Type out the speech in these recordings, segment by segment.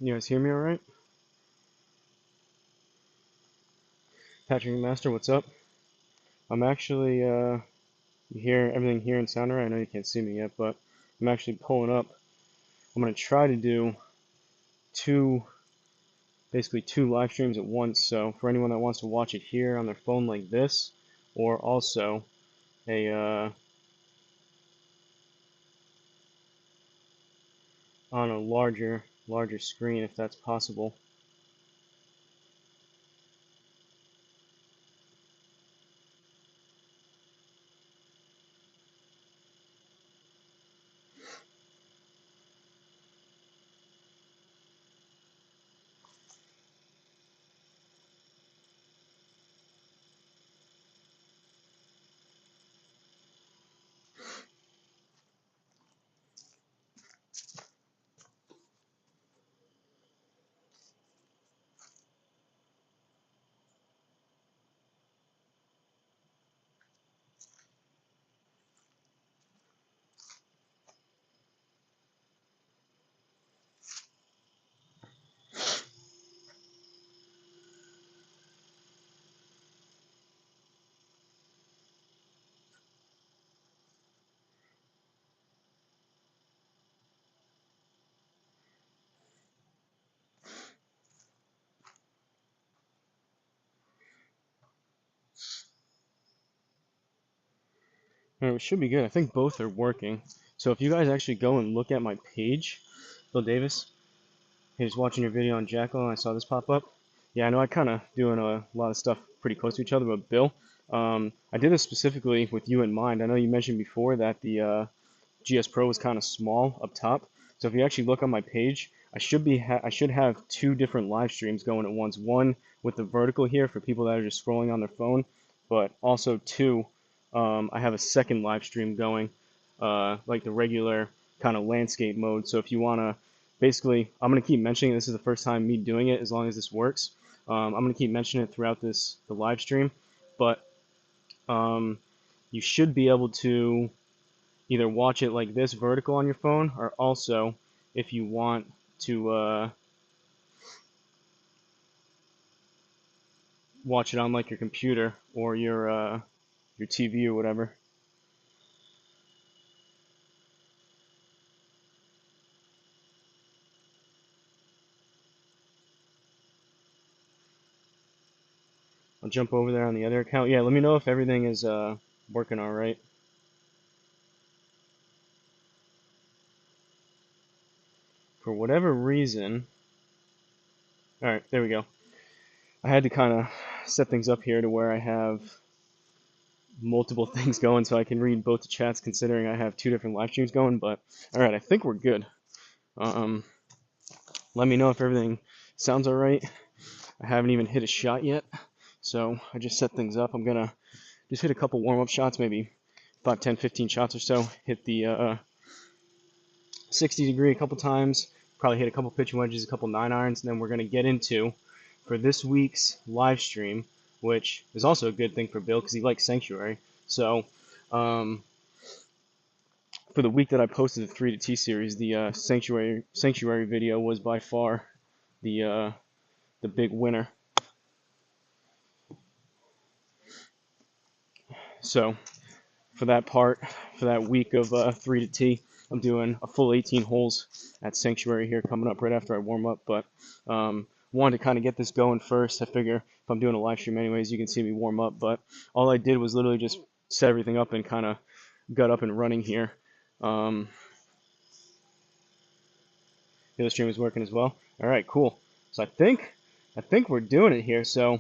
You guys hear me all right? Patrick Master, what's up? I'm actually, you hear everything here in sound right? I know you can't see me yet, but I'm actually pulling up. I'm going to try to do basically two live streams at once. So for anyone that wants to watch it here on their phone like this, or also on a larger screen if that's possible. It should be good. I think both are working. So if you guys actually go and look at my page, Bill Davis, he's watching your video on Jackal, and I saw this pop up. Yeah, I know I kind of doing a lot of stuff pretty close to each other, but Bill, I did this specifically with you in mind. I know you mentioned before that the GSPro was kind of small up top. So if you actually look on my page, I should have two different live streams going at once. One with the vertical here for people that are just scrolling on their phone, but also two, I have a second live stream going, like the regular kind of landscape mode. So if you want to, basically, I'm going to keep mentioning this is the first time me doing it as long as this works. I'm going to keep mentioning it throughout the live stream, but you should be able to either watch it like this vertical on your phone, or also if you want to watch it on like your computer or your TV or whatever. I'll jump over there on the other account. Yeah, let me know if everything is working all right. For whatever reason, all right, there we go. I had to kind of set things up here to where I have multiple things going so I can read both the chats considering I have two different live streams going, but all right, I think we're good. Let me know if everything sounds all right. I haven't even hit a shot yet, so I just set things up. I'm gonna just hit a couple warm-up shots, maybe 5, 10, 15 shots or so. Hit the 60 degree a couple times, probably hit a couple pitching wedges, a couple 9-irons, and then we're gonna get into, for this week's live stream, which is also a good thing for Bill because he likes Sanctuary. So for the week that I posted the 3 to T series, the Sanctuary video was by far the big winner. So for that week of 3 to T, I'm doing a full 18 holes at Sanctuary here coming up right after I warm up. But wanted to kind of get this going first. I figure if I'm doing a live stream anyways, you can see me warm up. But all I did was literally just set everything up and kind of got up and running here. The other stream is working as well. All right, cool. So I think we're doing it here. So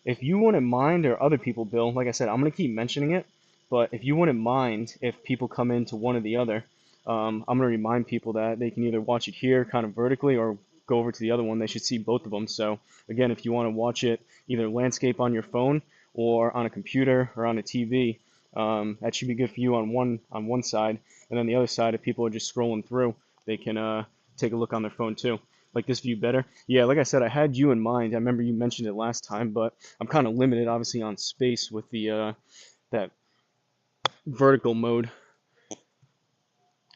if you wouldn't mind, or other people, Bill, like I said, I'm gonna keep mentioning it. But if you wouldn't mind if people come into one or the other, I'm gonna remind people that they can either watch it here kind of vertically or go over to the other one. They should see both of them. So again, if you want to watch it either landscape on your phone or on a computer or on a TV, that should be good for you on one side. And then the other side, if people are just scrolling through, they can take a look on their phone too. Like this view better? Yeah, like I said, I had you in mind. I remember you mentioned it last time, but I'm kind of limited, obviously, on space with the that vertical mode.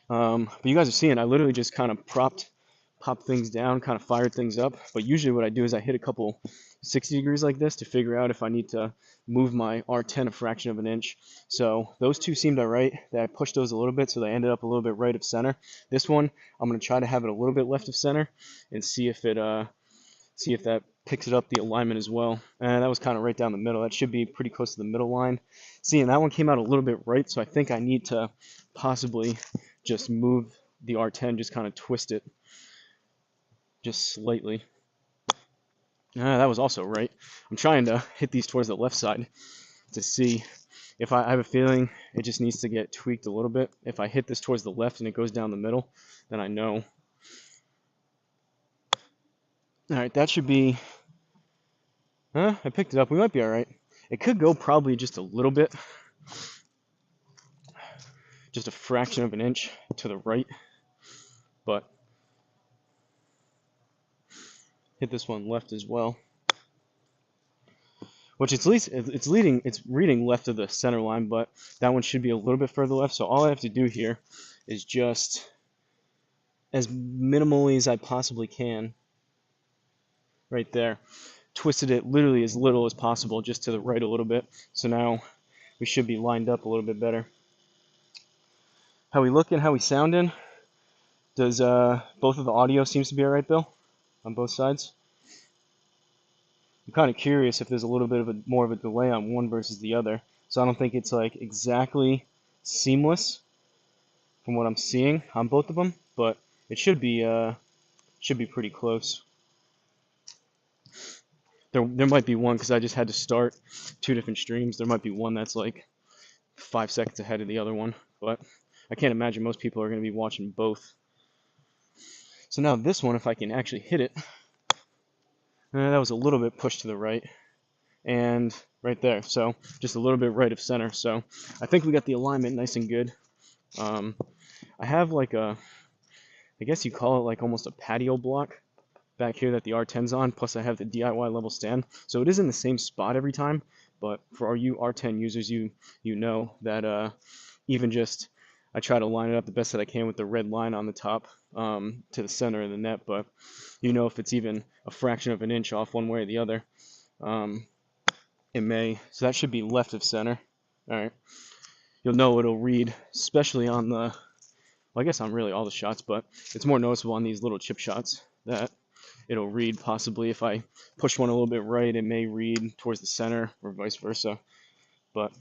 But you guys are seeing, I literally just kind of popped pop things down, kind of fire things up. But usually what I do is I hit a couple 60 degrees like this to figure out if I need to move my R10 a fraction of an inch. So those two seemed alright. I pushed those a little bit, so they ended up a little bit right of center. This one, I'm going to try to have it a little bit left of center and see if that picks it up the alignment as well. And that was kind of right down the middle. That should be pretty close to the middle line. See, and that one came out a little bit right, so I think I need to possibly just move the R10, just kind of twist it just slightly. That was also right. I'm trying to hit these towards the left side to see if I have a feeling it just needs to get tweaked a little bit. If I hit this towards the left and it goes down the middle, then I know. Alright, that should be... I picked it up. We might be alright. It could go probably just a little bit. Just a fraction of an inch to the right. But hit this one left as well. Which it's reading left of the center line, but that one should be a little bit further left. So all I have to do here is just as minimally as I possibly can, right there, twisted it literally as little as possible, just to the right a little bit. So now we should be lined up a little bit better. How we looking? How we sounding? Does both of the audio seems to be alright, Bill, on both sides? I'm kind of curious if there's a little bit of more of a delay on one versus the other. So I don't think it's like exactly seamless from what I'm seeing on both of them, but it should be pretty close. There might be one because I just had to start 2 different streams. There might be one that's like 5 seconds ahead of the other one, but I can't imagine most people are going to be watching both. So now this one, if I can actually hit it, that was a little bit pushed to the right, and right there, so just a little bit right of center. So I think we got the alignment nice and good. I have like I guess you call it like almost a patio block back here that the R10's on, plus I have the DIY level stand. So it is in the same spot every time, but for all you R10 users, you know that even just I try to line it up the best that I can with the red line on the top to the center of the net, but you know if it's even a fraction of an inch off one way or the other, it may. So that should be left of center. All right. You'll know it'll read, especially on the, well, I guess on really all the shots, but it's more noticeable on these little chip shots that it'll read possibly if I push one a little bit right, it may read towards the center or vice versa. But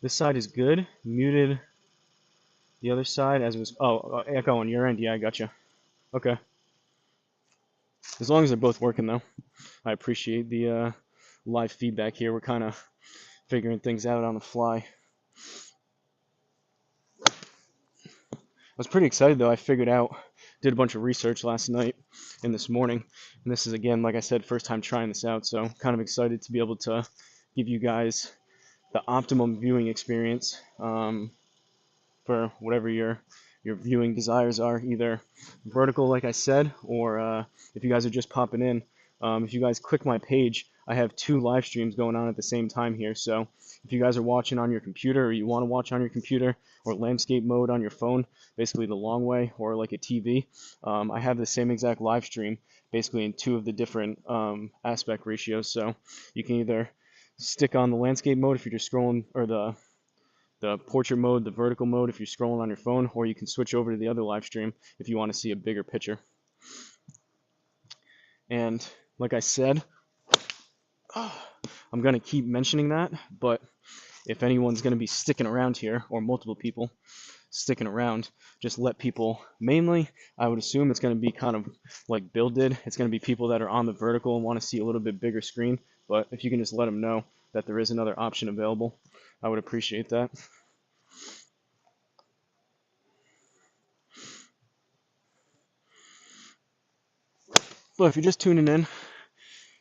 this side is good. Muted the other side as it was. Oh, echo on your end. Yeah, I gotcha. Okay. As long as they're both working though. I appreciate the live feedback here. We're kind of figuring things out on the fly. I was pretty excited though. I did a bunch of research last night and this morning, and this is again, like I said, first time trying this out, so kind of excited to be able to give you guys the optimum viewing experience for whatever your viewing desires are, either vertical like I said, or if you guys are just popping in, if you guys click my page, I have 2 live streams going on at the same time here. So if you guys are watching on your computer, or you want to watch on your computer, or landscape mode on your phone, basically the long way, or like a TV, I have the same exact live stream basically in 2 of the different aspect ratios. So you can either stick on the landscape mode if you're just scrolling, or the portrait mode, the vertical mode if you're scrolling on your phone, or you can switch over to the other live stream if you want to see a bigger picture. And like I said, I'm going to keep mentioning that, but if anyone's going to be sticking around here, or multiple people sticking around, just let people, mainly, I would assume it's going to be kind of like Bill did. It's going to be people that are on the vertical and want to see a little bit bigger screen, but if you can just let them know that there is another option available, I would appreciate that. But if you're just tuning in,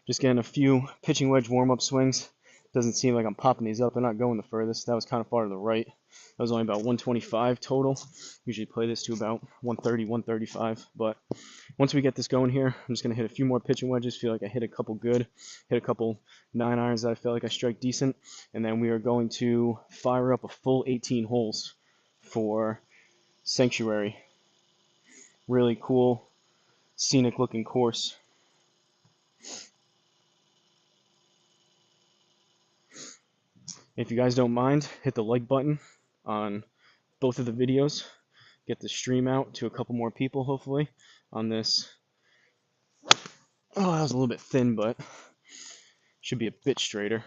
just getting a few pitching wedge warm-up swings, Doesn't seem like I'm popping these up. They're not going the furthest. That was kind of far to the right. That was only about 125 total. Usually play this to about 130, 135. But once we get this going here, I'm just going to hit a few more pitching wedges. Feel like I hit a couple good. Hit a couple 9-irons that I feel like I strike decent. And then we are going to fire up a full 18 holes for Sanctuary. Really cool, scenic looking course. If you guys don't mind, hit the like button on both of the videos. Get the stream out to a couple more people, hopefully, on this. Oh, that was a little bit thin, but should be a bit straighter.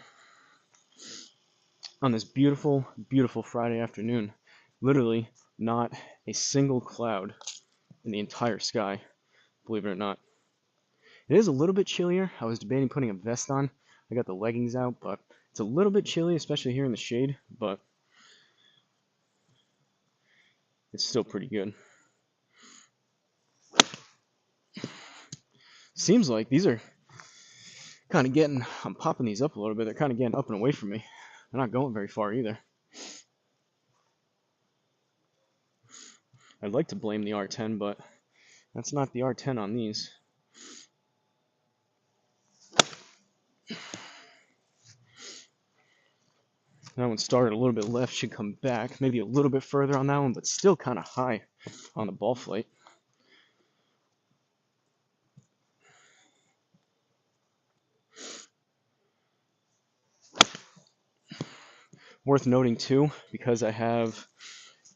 On this beautiful, beautiful Friday afternoon. Literally not a single cloud in the entire sky, believe it or not. It is a little bit chillier. I was debating putting a vest on. I got the leggings out, but it's a little bit chilly, especially here in the shade, but it's still pretty good. Seems like these are kind of getting, I'm popping these up a little bit. They're kind of getting up and away from me. They're not going very far either. I'd like to blame the R10, but that's not the R10 on these. That one started a little bit left, should come back. Maybe a little bit further on that one, but still kind of high on the ball flight. Worth noting too, because I have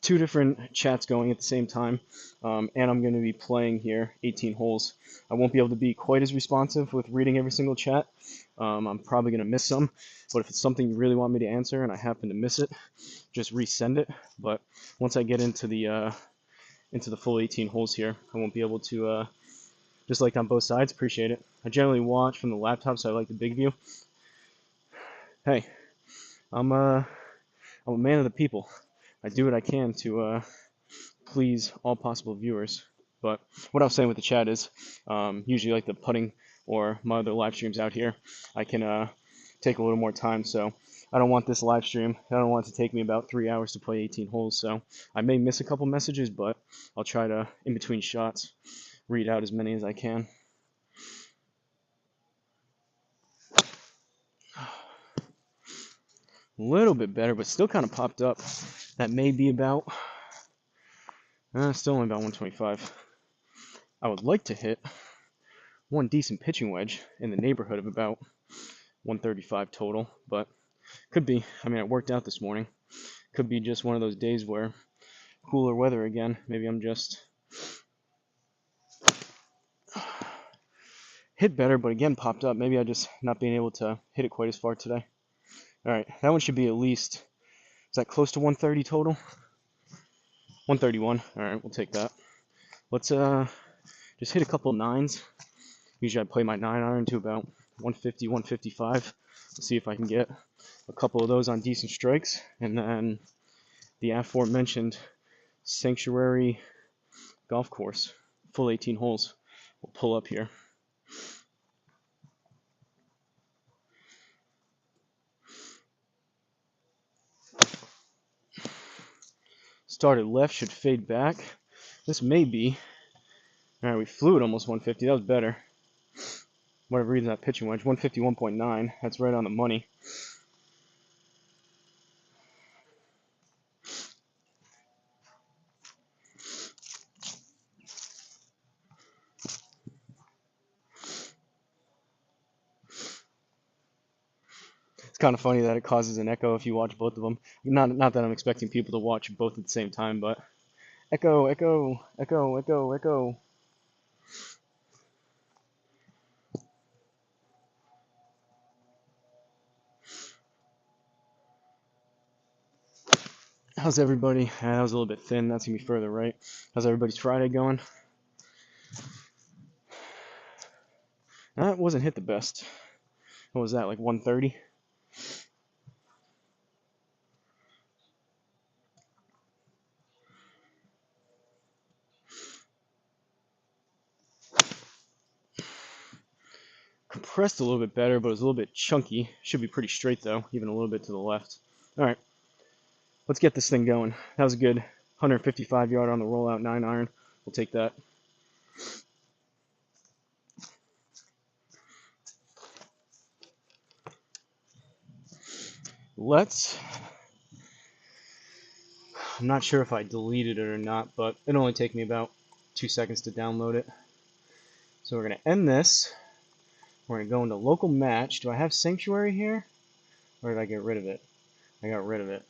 two different chats going at the same time, and I'm going to be playing here 18 holes. I won't be able to be quite as responsive with reading every single chat. I'm probably going to miss some, but if it's something you really want me to answer and I happen to miss it, just resend it. But once I get into the full 18 holes here, I won't be able to just like on both sides. Appreciate it. I generally watch from the laptop, so I like the big view. Hey, I'm a man of the people. I do what I can to please all possible viewers. But what I was saying with the chat is, usually like the putting or my other live streams out here, I can take a little more time. So I don't want this live stream. I don't want it to take me about 3 hours to play 18 holes. So I may miss a couple messages, but I'll try to, in between shots, read out as many as I can. A little bit better, but still kind of popped up. That may be about, still only about 125. I would like to hit one decent pitching wedge in the neighborhood of about 135 total, but could be. I mean, it worked out this morning. Could be just one of those days where cooler weather again. Maybe I'm just hit better, but again popped up. Maybe I just not being able to hit it quite as far today. All right, that one should be at least, is that close to 130 total? 131. All right, we'll take that. Let's just hit a couple nines. Usually I play my 9-iron to about 150, 155. Let's see if I can get a couple of those on decent strikes, and then the aforementioned Sanctuary golf course, full 18 holes. We'll pull up here. Started left, should fade back. This may be. All right, we flew at almost 150. That was better. Whatever reason that pitching wedge, 151.9. That's right on the money. It's kind of funny that it causes an echo if you watch both of them. Not that I'm expecting people to watch both at the same time, but echo, echo, echo, echo, echo. How's everybody? That was a little bit thin. That's gonna be further right. How's everybody's Friday going? That wasn't hit the best. What was that, like 130? pressed a little bit better, but it was a little bit chunky. Should be pretty straight though, even a little bit to the left. All right, let's get this thing going. That was a good 155 yard on the rollout 9 iron. We'll take that. I'm not sure if I deleted it or not, but it'll only take me about 2 seconds to download it. So we're going to end this. We're going to go into local match. Do I have Sanctuary here? Or did I get rid of it? I got rid of it.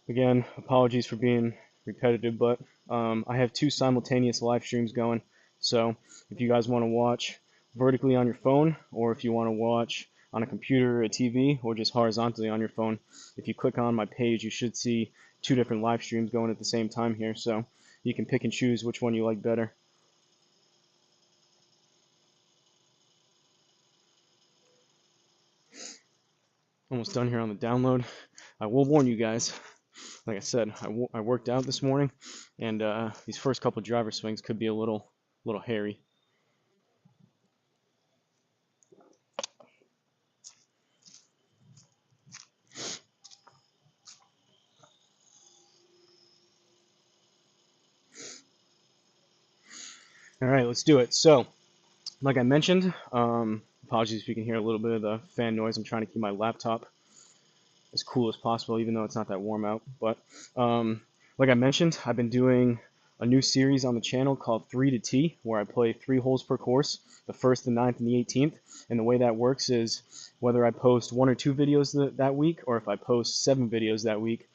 Again, apologies for being repetitive, but I have 2 simultaneous live streams going. So if you guys want to watch vertically on your phone, or if you want to watch on a computer or a TV, or just horizontally on your phone, if you click on my page, you should see 2 different live streams going at the same time here. So you can pick and choose which one you like better. Almost done here on the download. I will warn you guys, like I said, I worked out this morning, and these first couple driver swings could be a little hairy. All right, let's do it. So, like I mentioned, apologies if you can hear a little bit of the fan noise. I'm trying to keep my laptop as cool as possible, even though it's not that warm out. But like I mentioned, I've been doing a new series on the channel called 3 to T, where I play 3 holes per course, the 1st, the 9th, and the 18th. And the way that works is whether I post 1 or 2 videos that week, or if I post 7 videos that week,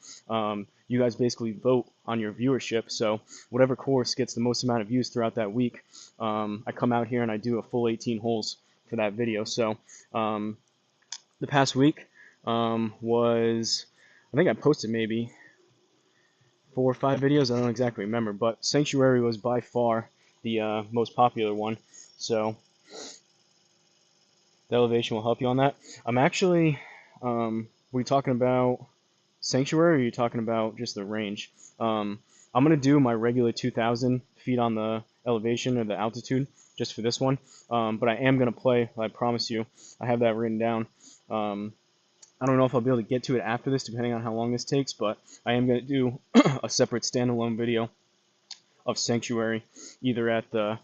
you guys basically vote on your viewership. So whatever course gets the most amount of views throughout that week, I come out here and I do a full 18 holes for that video. So the past week was, I think I posted maybe 4 or 5 videos. I don't exactly remember, but Sanctuary was by far the most popular one. So the elevation will help you on that. I'm actually, were you talking about Sanctuary, or are you talking about just the range? I'm going to do my regular 2,000 feet on the elevation or the altitude just for this one. But I am going to play, I promise you. I have that written down. I don't know if I'll be able to get to it after this, depending on how long this takes, but I am going to do a separate standalone video of Sanctuary, either at the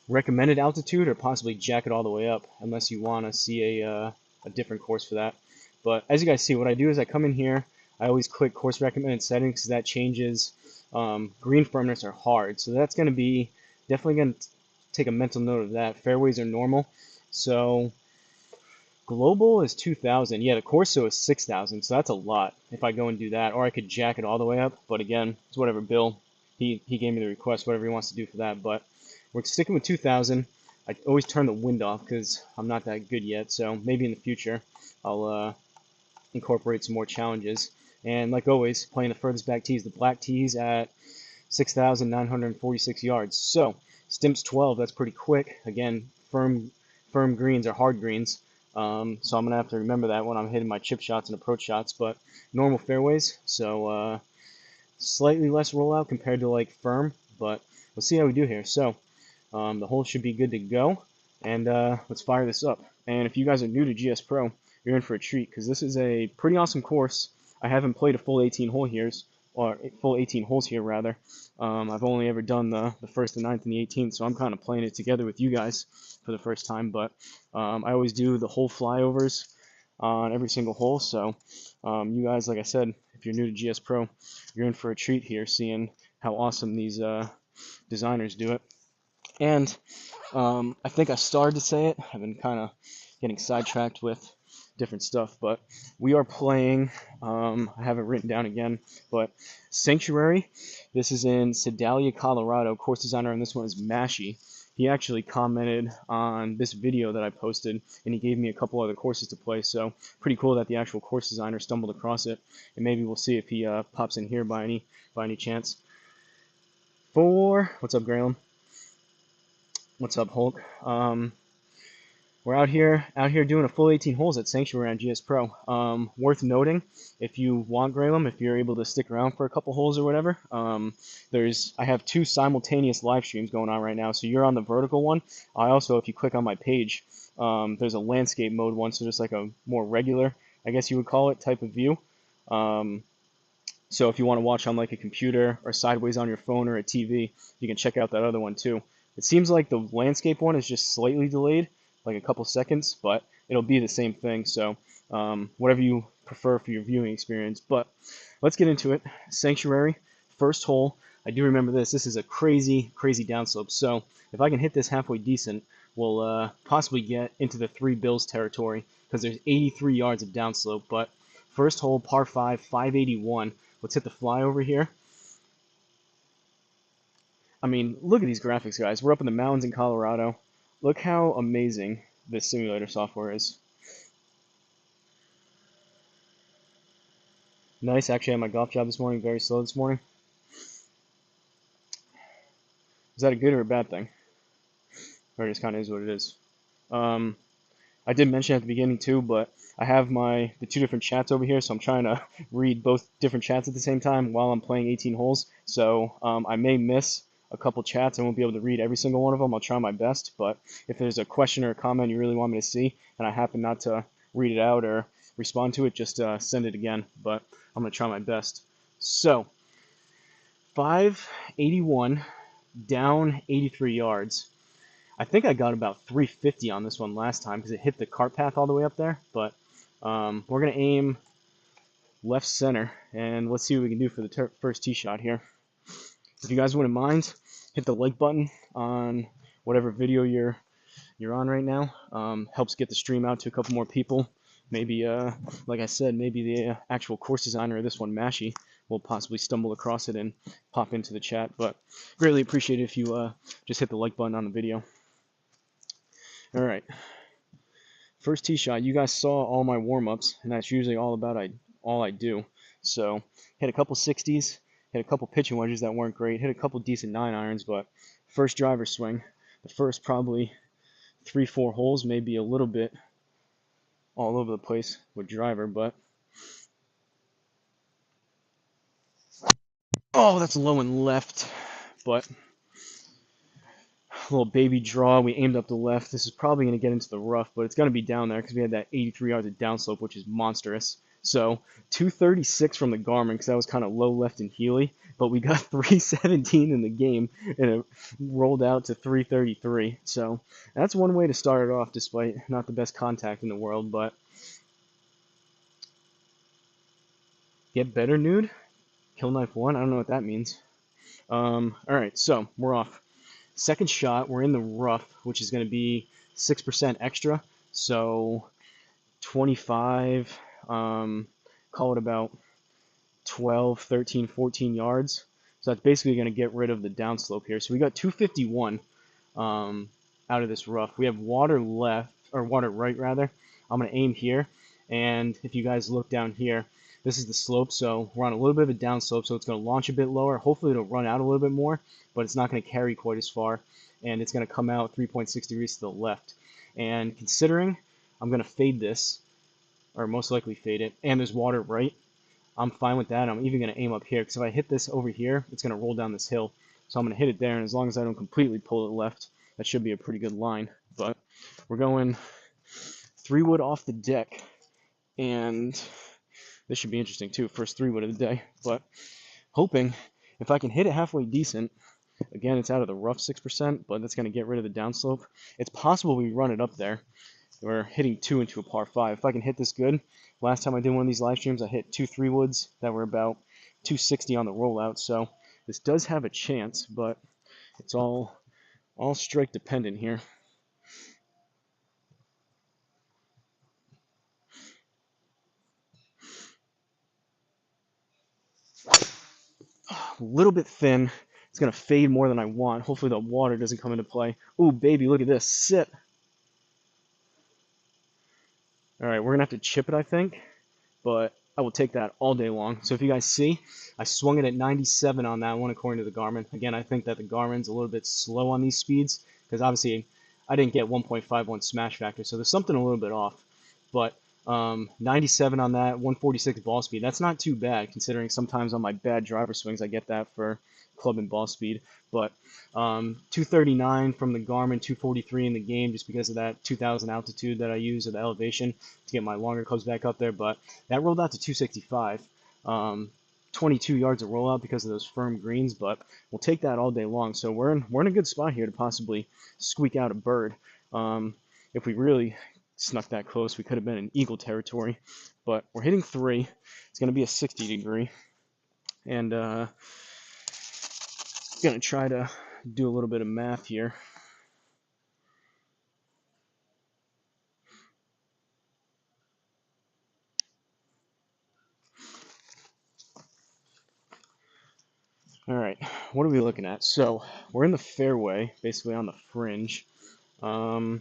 recommended altitude or possibly jack it all the way up, unless you want to see a different course for that. But as you guys see, what I do is I come in here, I always click course recommended settings because that changes. Green firmness are hard, so that's going to be definitely going to take a mental note of that. Fairways are normal, so global is 2,000. Yeah, the Corso is 6,000, so that's a lot if I go and do that. Or I could jack it all the way up, but again, it's whatever Bill, he gave me the request, whatever he wants to do for that. But we're sticking with 2,000. I always turn the wind off because I'm not that good yet, so maybe in the future I'll incorporate some more challenges. And like always, playing the furthest back tees, the black tees at 6,946 yards. So Stimps 12, that's pretty quick. Again, firm greens are hard greens. So I'm going to have to remember that when I'm hitting my chip shots and approach shots, but normal fairways, so slightly less rollout compared to like firm, but let's see how we do here. So the hole should be good to go, and let's fire this up. And if you guys are new to GSPro, you're in for a treat, because this is a pretty awesome course. I haven't played a full 18 hole here, or full 18 holes here rather. I've only ever done the 1st, the 9th, and the 18th, so I'm kind of playing it together with you guys for the first time. But I always do the whole flyovers on every single hole. So you guys, like I said, if you're new to GSPro, you're in for a treat here, seeing how awesome these designers do it. And I think I started to say it. I've been kind of getting sidetracked with different stuff, but we are playing, I have it written down again, but Sanctuary. This is in Sedalia, Colorado. Course designer on this one is Mashy. He actually commented on this video that I posted, and he gave me a couple other courses to play, so pretty cool that the actual course designer stumbled across it, and maybe we'll see if he pops in here by any chance. What's up, Graham? What's up, Hulk? we're out here doing a full 18 holes at Sanctuary on GSPro. Worth noting, if you want Graham, if you're able to stick around for a couple holes or whatever, I have two simultaneous live streams going on right now. So you're on the vertical one. I also, if you click on my page, there's a landscape mode one, so just like a more regular, I guess you would call it, type of view. So if you want to watch on like a computer or sideways on your phone or a TV, you can check out that other one too. It seems like the landscape one is just slightly delayed, like a couple seconds, but it'll be the same thing. So whatever you prefer for your viewing experience. But let's get into it. Sanctuary, first hole. I do remember this. This is a crazy, crazy downslope. So if I can hit this halfway decent, we'll possibly get into the 3 bills territory because there's 83 yards of downslope. But first hole, par 5, 581. Let's hit the flyover here. I mean, look at these graphics, guys. We're up in the mountains in Colorado. Look how amazing this simulator software is. Nice. Actually, I had my golf job this morning. Very slow this morning. Is that a good or a bad thing? Or it just kind of is what it is. I did mention at the beginning too, but I have the 2 different chats over here, so I'm trying to read both different chats at the same time while I'm playing 18 holes. So I may miss a couple chats. I won't be able to read every single one of them. I'll try my best, but if there's a question or a comment you really want me to see, and I happen not to read it out or respond to it, just send it again. But I'm going to try my best. So 581 down 83 yards. I think I got about 350 on this one last time because it hit the cart path all the way up there. But we're going to aim left center, and let's see what we can do for the first tee shot here. If you guys wouldn't mind, hit the like button on whatever video you're on right now. Helps get the stream out to a couple more people. Maybe, like I said, maybe the actual course designer of this one, Mashy, will possibly stumble across it and pop into the chat. But greatly appreciate it if you just hit the like button on the video. All right, first tee shot. You guys saw all my warm-ups, and that's usually all I do. So hit a couple 60s, hit a couple pitching wedges that weren't great, hit a couple decent 9-irons, but first driver swing, the first probably 3-4 holes, maybe a little bit all over the place with driver, but oh, that's low and left, but a little baby draw. We aimed up the left. This is probably going to get into the rough, but it's going to be down there because we had that 83 yards of downslope, which is monstrous. So 236 from the Garmin because that was kind of low left and heely, but we got 317 in the game, and it rolled out to 333. So that's one way to start it off, despite not the best contact in the world. But get better, nude. Kill knife 1. I don't know what that means. All right, so we're off. Second shot, we're in the rough, which is going to be 6% extra, so 25, call it about 12, 13, 14 yards. So that's basically going to get rid of the downslope here. So we got 251 out of this rough. We have water left, or water right rather. I'm going to aim here, and if you guys look down here, this is the slope, so we're on a little bit of a downslope, so it's going to launch a bit lower. Hopefully it'll run out a little bit more, but it's not going to carry quite as far, and it's going to come out 3.6 degrees to the left. And considering I'm going to fade this, or most likely fade it, and there's water right, I'm fine with that. I'm even going to aim up here, because if I hit this over here, it's going to roll down this hill. So I'm going to hit it there, and as long as I don't completely pull it left, that should be a pretty good line. But we're going 3-wood off the deck, and this should be interesting too, first 3-wood of the day. But hoping if I can hit it halfway decent, again, it's out of the rough 6%, but that's going to get rid of the downslope. It's possible we run it up there. We're hitting 2 into a par 5. If I can hit this good, last time I did one of these live streams, I hit 2 3-woods that were about 260 on the rollout. So this does have a chance, but it's all strike dependent here. A little bit thin. It's going to fade more than I want. Hopefully the water doesn't come into play. Ooh, baby, look at this. Sit. All right, we're going to have to chip it, I think, but I will take that all day long. So if you guys see, I swung it at 97 on that one according to the Garmin. Again, I think that the Garmin's a little bit slow on these speeds because obviously I didn't get 1.51 smash factor, so there's something a little bit off. But 97 on that, 146 ball speed. That's not too bad considering sometimes on my bad driver swings I get that for club and ball speed. But 239 from the Garmin, 243 in the game just because of that 2000 altitude that I use, or the elevation, to get my longer clubs back up there. But that rolled out to 265. 22 yards of rollout because of those firm greens, but we'll take that all day long. So we're in a good spot here to possibly squeak out a bird. If we really snuck that close, we could have been in eagle territory. But we're hitting 3. It's going to be a 60 degree, and gonna try to do a little bit of math here. All right, what are we looking at? So we're in the fairway, basically on the fringe. It's going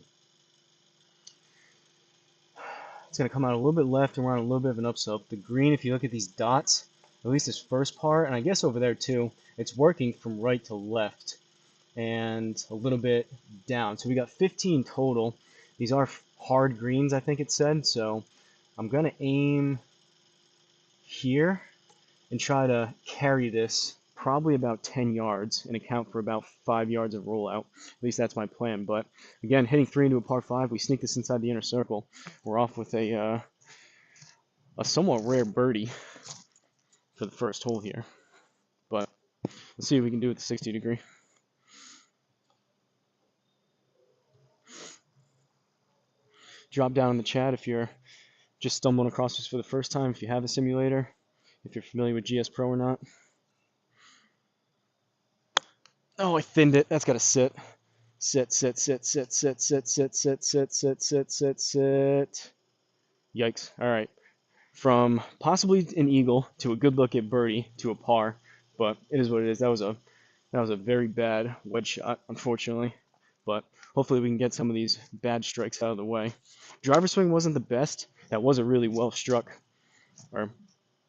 to come out a little bit left, and we're on a little bit of an upslope. The green, if you look at these dots, at least this first part, and I guess over there too, it's working from right to left and a little bit down. So we got 15 total. These are hard greens, I think it said. So I'm going to aim here and try to carry this probably about 10 yards and account for about 5 yards of rollout. At least that's my plan. But again, hitting 3 into a par 5, we sneak this inside the inner circle. We're off with a somewhat rare birdie for the first hole here. But let's see if we can do it the 60 degree. Drop down in the chat if you're just stumbling across this for the first time, if you have a simulator, if you're familiar with GSPro or not. Oh, I thinned it. That's got to sit. Sit, sit, sit, sit, sit, sit, sit, sit, sit, sit, sit, sit, sit. Yikes. All right. From possibly an eagle to a good look at birdie to a par, but it is what it is. That was a very bad wedge shot, unfortunately. But hopefully we can get some of these bad strikes out of the way. Driver swing wasn't the best. That was a really well struck, or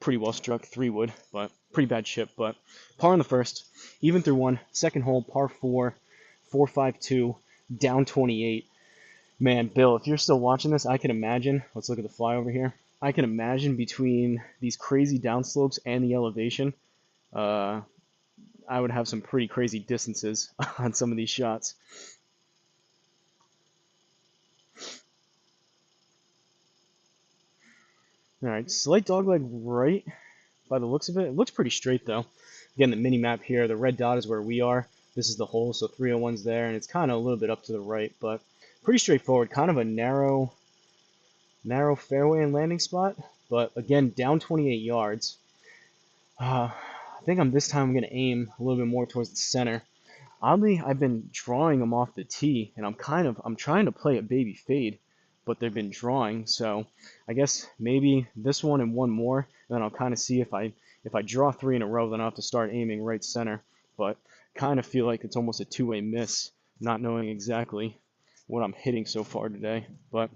pretty well struck 3-wood, but pretty bad chip. But par on the first, even through one. Second hole, par 4, 4-5-2, down 28. Man, Bill, if you're still watching this, I can imagine. Let's look at the fly over here. I can imagine between these crazy downslopes and the elevation, I would have some pretty crazy distances on some of these shots. All right, slight dogleg right by the looks of it. It looks pretty straight though. Again, the mini map here, the red dot is where we are. This is the hole, so 301's there, and it's kind of a little bit up to the right, but pretty straightforward. Kind of a narrow fairway and landing spot, but again, down 28 yards. I think this time I'm going to aim a little bit more towards the center. Oddly, I've been drawing them off the tee, and I'm trying to play a baby fade, but they've been drawing. So I guess maybe this one and one more, and then I'll kind of see if I draw 3 in a row, then I'll have to start aiming right center. But kind of feel like it's almost a two-way miss, not knowing exactly what I'm hitting so far today. But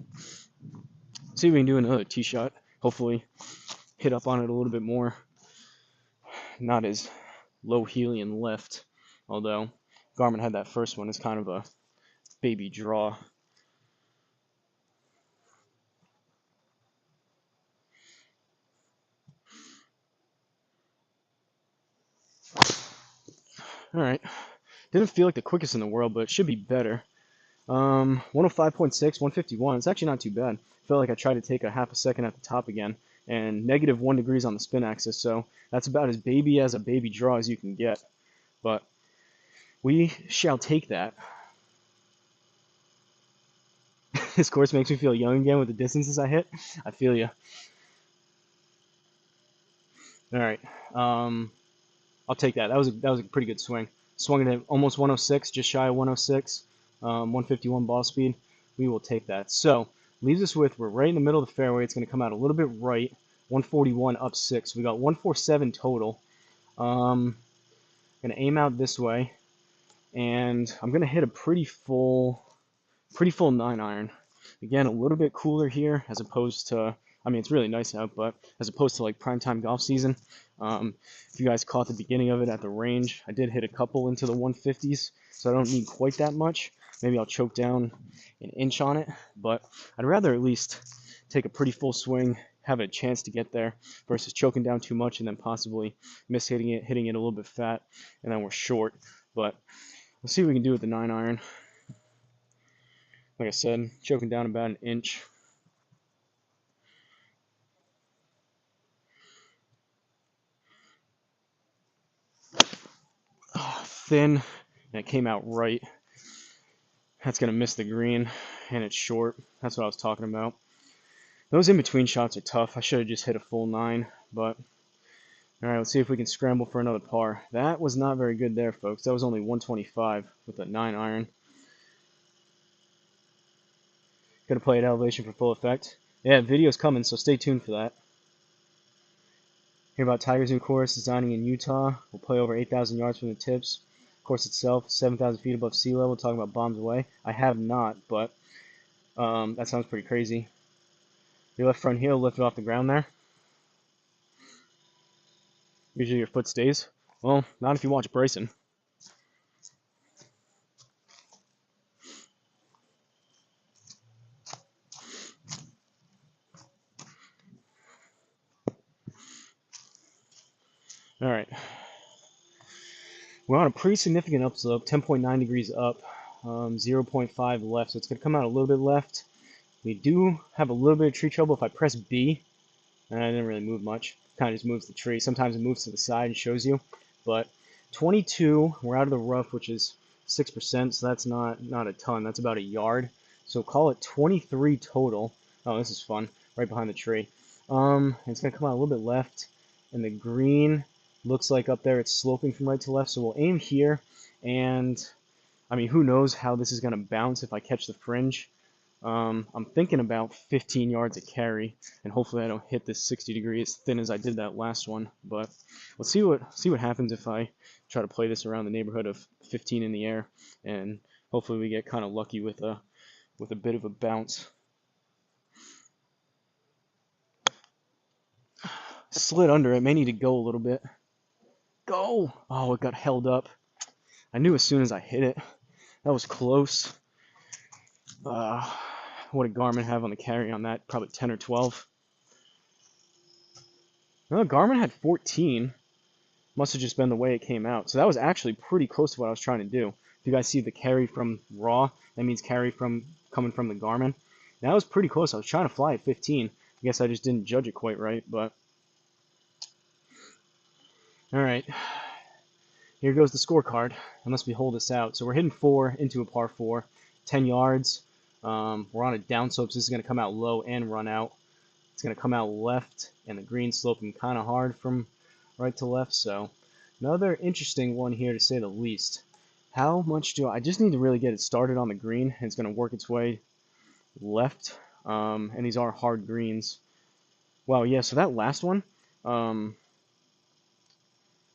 see if we can do another tee shot. Hopefully, hit up on it a little bit more. Not as low helium left, although Garmin had that first one as kind of a baby draw. All right, didn't feel like the quickest in the world, but it should be better. 105.6, 151. It's actually not too bad. Felt like I tried to take a half a second at the top again, and -1 degrees on the spin axis, so that's about as baby as a baby draw as you can get. But we shall take that. This course makes me feel young again with the distances I hit. I feel you. All right, I'll take that. That was a pretty good swing. Swung it at almost 106, just shy of 106, 151 ball speed. We will take that. So leaves us with, we're right in the middle of the fairway. It's going to come out a little bit right. 141 up 6. We got 147 total. Going to aim out this way, and I'm going to hit a pretty full 9-iron. Again, a little bit cooler here as opposed to, I mean, it's really nice out, but as opposed to like primetime golf season. If you guys caught the beginning of it at the range, I did hit a couple into the 150s, so I don't need quite that much. maybe I'll choke down an inch on it, but I'd rather at least take a pretty full swing, have a chance to get there, versus choking down too much and then possibly hitting it a little bit fat, and then we're short. But let's see what we can do with the 9-iron. Like I said, choking down about an inch. Thin, and it came out right. That's going to miss the green, and it's short. That's what I was talking about. Those in-between shots are tough. I should have just hit a full 9, but alright, let's see if we can scramble for another par. That was not very good there, folks. That was only 125 with a 9-iron. Gonna play at elevation for full effect. Yeah, video's coming, so stay tuned for that. Hear about Tiger's new course designing in Utah. We'll play over 8,000 yards from the tips. Course itself, 7,000 feet above sea level. Talking about bombs away. I have not, but that sounds pretty crazy. Your left front heel lifted off the ground there. Usually your foot stays. Well, not if you watch Bryson. Alright. We're on a pretty significant upslope, 10.9 degrees up, 0.5 left, so it's going to come out a little bit left. We do have a little bit of tree trouble. If I press B, and I didn't really move much, kind of just moves the tree. Sometimes it moves to the side and shows you, but 22, we're out of the rough, which is 6%, so that's not a ton. That's about a yard. So call it 23 total. Oh, this is fun, right behind the tree. It's going to come out a little bit left, and the green looks like up there it's sloping from right to left, so we'll aim here, and I mean, who knows how this is going to bounce if I catch the fringe. I'm thinking about 15 yards of carry, and hopefully I don't hit this 60 degree as thin as I did that last one. But let's see what happens if I try to play this around the neighborhood of 15 in the air, and hopefully we get kind of lucky with a bit of a bounce. Slid under it, may need to go a little bit. Go! Oh, it got held up. I knew as soon as I hit it. That was close. What did Garmin have on the carry on that? Probably 10 or 12. No, Garmin had 14. Must have just been the way it came out. So that was actually pretty close to what I was trying to do. If you guys see the carry from raw, that means carry from coming from the Garmin. That was pretty close. I was trying to fly at 15. I guess I just didn't judge it quite right, but all right. Here goes the scorecard, unless we hold this out. So we're hitting 4 into a par 4, 10 yards. We're on a downslope, so this is going to come out low and run out. It's going to come out left, and the green sloping kind of hard from right to left. So another interesting one here, to say the least. How much do I just need to really get it started on the green, and it's going to work its way left. And these are hard greens. Wow, yeah, so that last one,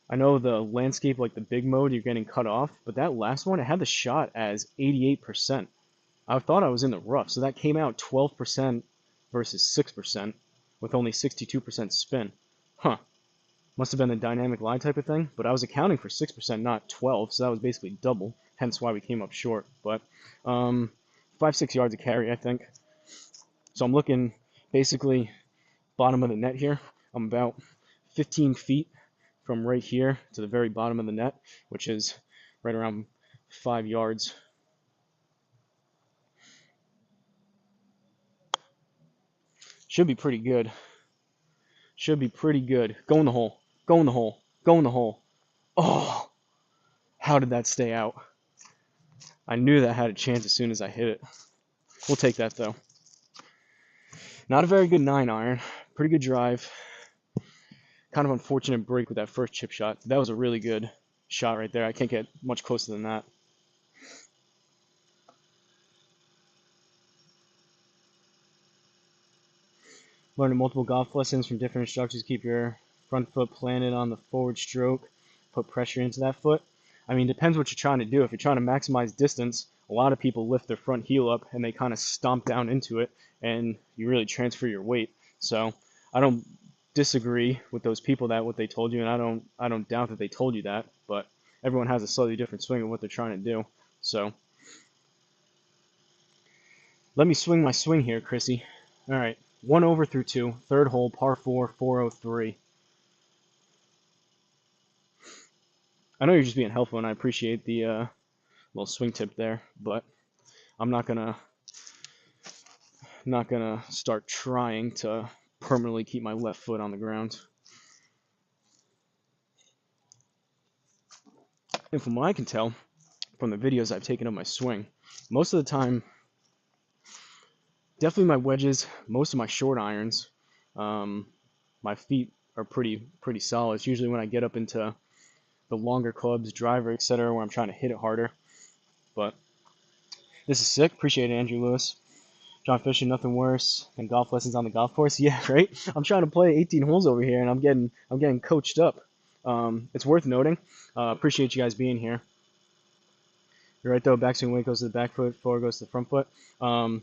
I know the landscape, like the big mode, you're getting cut off, but that last one, it had the shot as 88%. I thought I was in the rough, so that came out 12% versus 6% with only 62% spin. Huh. Must have been a dynamic lie type of thing, but I was accounting for 6%, not 12, so that was basically double, hence why we came up short. But 5-6 yards of carry, I think. So I'm looking basically bottom of the net here. I'm about 15 feet from right here to the very bottom of the net, which is right around 5 yards. Should be pretty good. Should be pretty good. Go in the hole. Go in the hole. Go in the hole. Oh, how did that stay out? I knew that had a chance as soon as I hit it. We'll take that, though. Not a very good 9-iron. Pretty good drive. Kind of unfortunate break with that first chip shot. That was a really good shot right there. I can't get much closer than that. Learning multiple golf lessons from different instructors. Keep your front foot planted on the forward stroke. Put pressure into that foot. I mean, depends what you're trying to do. If you're trying to maximize distance, a lot of people lift their front heel up and they kind of stomp down into it, and you really transfer your weight. So I don't disagree with those people that what they told you, and I don't doubt that they told you that. But everyone has a slightly different swing of what they're trying to do. So Let me swing my swing here, Chrissy. All right, 1 over through 2, third hole, par 4, 403. I know you're just being helpful, and I appreciate the little swing tip there, but I'm not gonna start trying to permanently keep my left foot on the ground. And from what I can tell, from the videos I've taken of my swing, most of the time, definitely my wedges, most of my short irons, my feet are pretty solid. It's usually when I get up into the longer clubs, driver, etc., where I'm trying to hit it harder. But this is sick. Appreciate it, Andrew Lewis. John Fisher, nothing worse than golf lessons on the golf course. Yeah, right. I'm trying to play 18 holes over here, and I'm getting coached up. It's worth noting. Appreciate you guys being here. You're right though. Backswing weight goes to the back foot, forward goes to the front foot.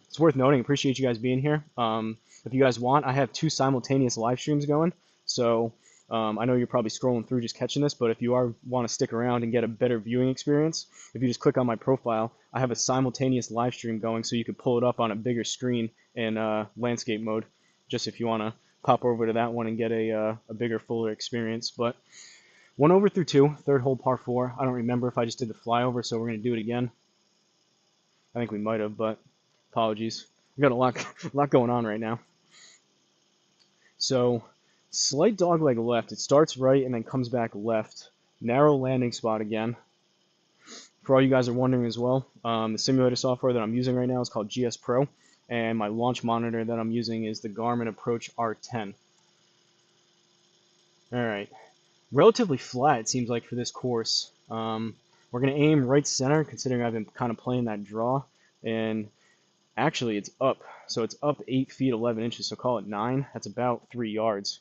It's worth noting. Appreciate you guys being here. If you guys want, I have 2 simultaneous live streams going. So I know you're probably scrolling through just catching this, but if you want to stick around and get a better viewing experience, if you just click on my profile, I have a simultaneous live stream going, so you can pull it up on a bigger screen in landscape mode. Just if you want to pop over to that one and get a bigger, fuller experience. But 1 over through 2, third hole par 4. I don't remember if I just did the flyover, so we're going to do it again. I think we might have, but apologies. We've got a lot going on right now. So, slight dogleg left. It starts right and then comes back left. Narrow landing spot again. For all you guys are wondering as well, the simulator software that I'm using right now is called GSPro, and my launch monitor that I'm using is the Garmin Approach R10. All right. Relatively flat, it seems like, for this course. We're going to aim right center, considering I've been kind of playing that draw. And actually, it's up. So it's up 8 feet, 11 inches, so call it 9. That's about 3 yards.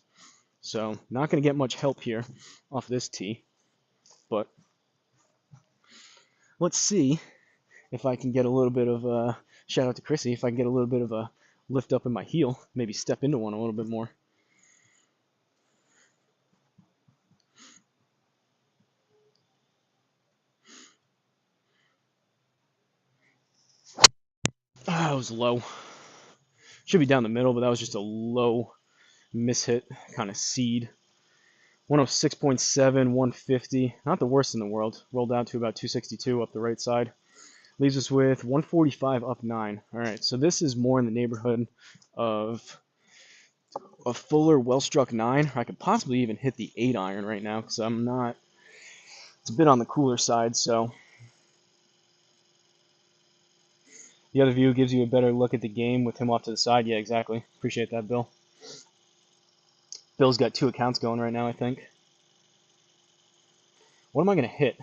So not going to get much help here off this tee. But let's see if I can get a little bit of a, shout out to Chrissy, if I can get a little bit of a lift up in my heel, maybe step into one a little bit more. Ah, it was low. Should be down the middle, but that was just a low mishit kind of seed. 106.7, 150. Not the worst in the world. Rolled out to about 262 up the right side. Leaves us with 145 up 9. All right, so this is more in the neighborhood of a fuller, well-struck 9. I could possibly even hit the 8 iron right now because I'm not. It's a bit on the cooler side, so the other view gives you a better look at the game with him off to the side. Yeah, exactly. Appreciate that, Bill. Bill's got 2 accounts going right now, I think. What am I going to hit?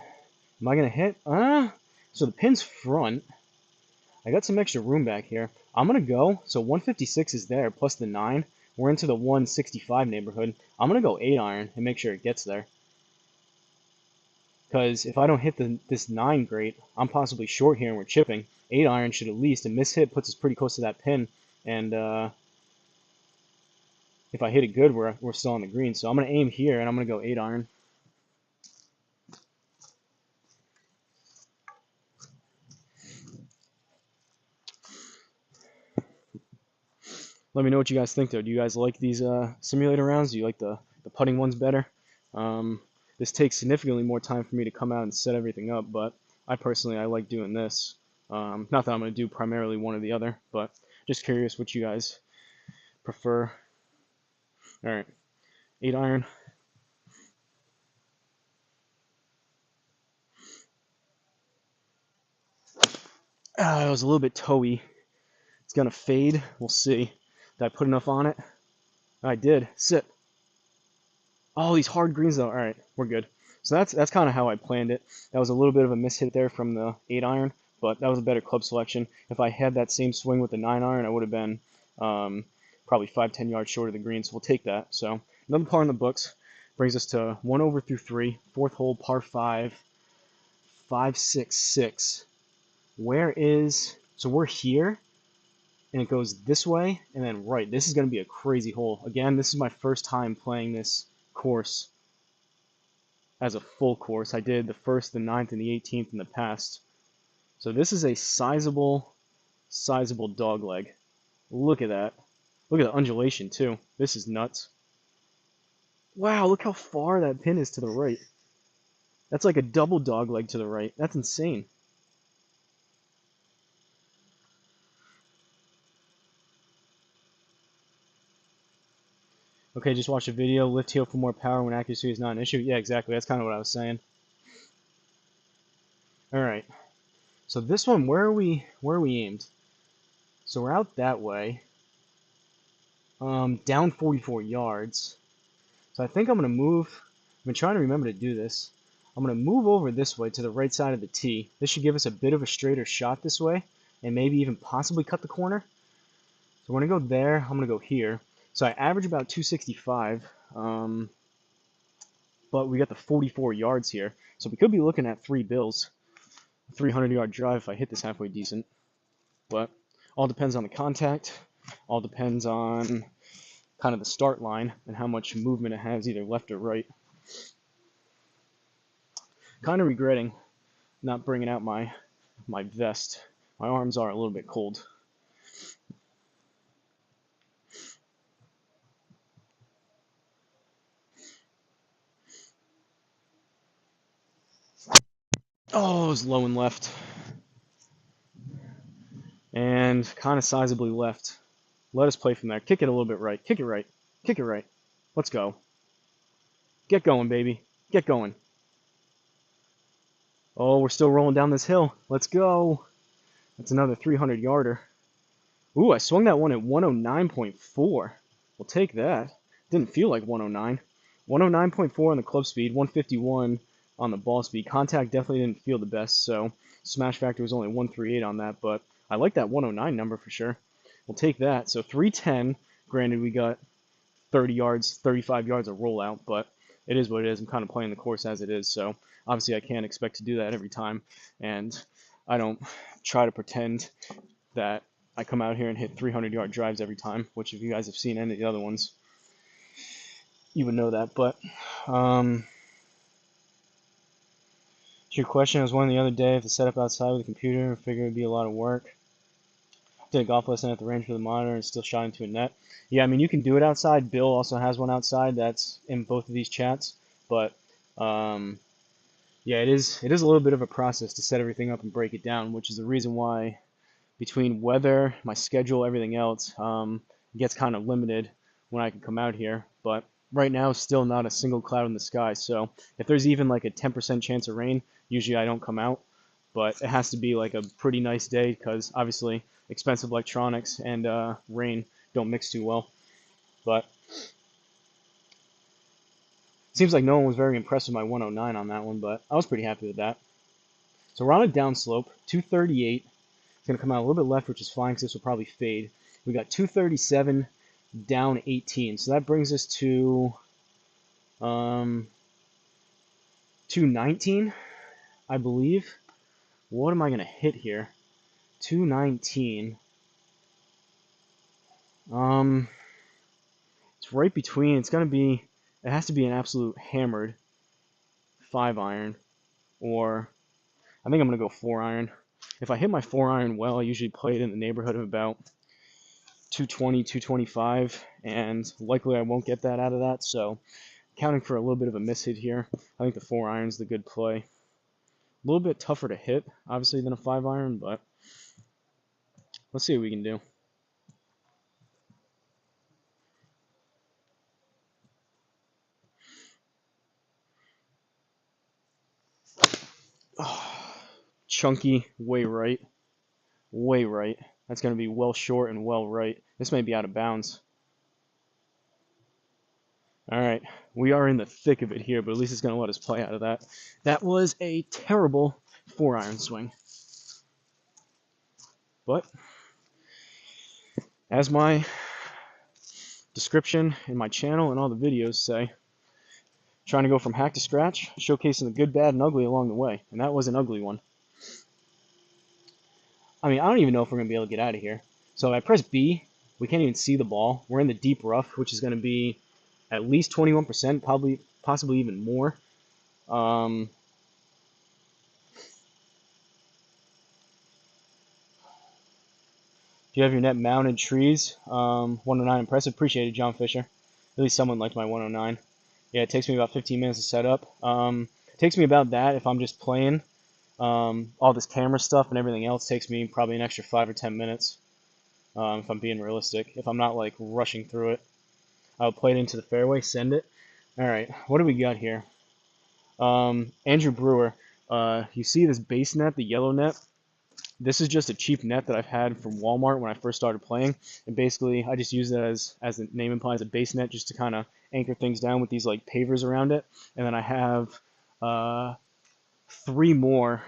Am I going to hit? So the pin's front. I got some extra room back here. I'm going to go. So 156 is there, plus the 9. We're into the 165 neighborhood. I'm going to go 8 iron and make sure it gets there. Because if I don't hit this 9 great, I'm possibly short here and we're chipping. 8 iron should at least, a miss hit puts us pretty close to that pin. And if I hit it good, we're still on the green. So I'm going to aim here and I'm going to go 8 iron. Let me know what you guys think, though. Do you guys like these simulator rounds? Do you like the putting ones better? This takes significantly more time for me to come out and set everything up, but I like doing this. Not that I'm going to do primarily one or the other, but just curious what you guys prefer. All right, 8 iron. It was a little bit toey. It's going to fade. We'll see. Did I put enough on it? I did. Sit. Oh, these hard greens, though. All right, we're good. So that's kind of how I planned it. That was a little bit of a mishit there from the 8 iron, but that was a better club selection. If I had that same swing with the 9 iron, I would have been probably 5-10 yards short of the green, so we'll take that. So another par in the books brings us to 1 over through 3, fourth hole, par 5, 5-6-6. So we're here, and it goes this way, and then right. This is going to be a crazy hole. Again, this is my first time playing this course as a full course. I did the 1st, the 9th, and the 18th in the past. So this is a sizable sizable dog leg. Look at that. Look at the undulation too. This is nuts. Wow, look how far that pin is to the right. That's like a double dog leg to the right. That's insane. Okay, just watch the video. Lift heel for more power when accuracy is not an issue. Yeah, exactly. That's kind of what I was saying. All right. So this one, where are we aimed? So we're out that way. Down 44 yards. So I think I'm going to move. I've been trying to remember to do this. I'm going to move over this way to the right side of the tee. This should give us a bit of a straighter shot this way, and maybe even possibly cut the corner. So we're going to go there. I'm going to go here. So I average about 265, but we got the 44 yards here. So we could be looking at 3 bills. 300-yard drive if I hit this halfway decent. But all depends on the contact. All depends on kind of the start line and how much movement it has either left or right. Kind of regretting not bringing out my vest. My arms are a little bit cold. Oh, it was low and left. And kind of sizably left. Let us play from there. Kick it a little bit right. Kick it right. Kick it right. Let's go. Get going, baby. Get going. Oh, we're still rolling down this hill. Let's go. That's another 300-yarder. Ooh, I swung that one at 109.4. We'll take that. Didn't feel like 109. 109.4 on the club speed, 151 on the ball speed. Contact definitely didn't feel the best, so smash factor was only 138 on that, but I like that 109 number for sure. We'll take that. So 310. Granted, we got 30 yards, 35 yards of rollout, but it is what it is. I'm kind of playing the course as it is, so obviously I can't expect to do that every time, and I don't try to pretend that I come out here and hit 300-yard drives every time, which if you guys have seen any of the other ones, you would know that. But to your question, I was wondering the other day if the setup outside with a computer, I figured it would be a lot of work. Did a golf lesson at the range with a monitor and still shot into a net. Yeah, I mean, you can do it outside. Bill also has one outside that's in both of these chats. But yeah, it is a little bit of a process to set everything up and break it down, which is the reason why between weather, my schedule, everything else, it gets kind of limited when I can come out here. But right now, still not a single cloud in the sky. So if there's even like a 10% chance of rain, usually I don't come out. But it has to be like a pretty nice day because obviously expensive electronics and rain don't mix too well. But it seems like no one was very impressed with my 109 on that one, but I was pretty happy with that. So we're on a downslope, 238. It's going to come out a little bit left, which is fine because this will probably fade. We got 237 down 18. So that brings us to 219, I believe. What am I going to hit here? 219. It's right between. It's going to be. It has to be an absolute hammered 5-iron, or I think I'm going to go 4-iron. If I hit my 4-iron well, I usually play it in the neighborhood of about 220, 225, and likely I won't get that out of that, so counting for a little bit of a miss hit here, I think the 4-iron's the good play. A little bit tougher to hit, obviously, than a 5-iron, but let's see what we can do. Oh, chunky, way right. Way right. That's going to be well short and well right. This may be out of bounds. All right, we are in the thick of it here, but at least it's going to let us play out of that. That was a terrible 4-iron swing. But as my description in my channel and all the videos say, trying to go from hack to scratch, showcasing the good, bad, and ugly along the way. And that was an ugly one. I mean, I don't even know if we're going to be able to get out of here. So I press B, we can't even see the ball. We're in the deep rough, which is going to be at least 21%, probably, possibly even more. If you have your net mounted trees, 109 impressive. Appreciated, John Fisher. At least someone liked my 109. Yeah, it takes me about 15 minutes to set up. It takes me about that if I'm just playing. All this camera stuff and everything else takes me probably an extra 5 or 10 minutes. If I'm being realistic. If I'm not like rushing through it, I'll play it into the fairway, send it. All right, what do we got here? Andrew Brewer. You see this base net, the yellow net? This is just a cheap net that I've had from Walmart when I first started playing, and basically I just use it as the name implies, a base net, just to kind of anchor things down with these like pavers around it. And then I have uh, 3 more.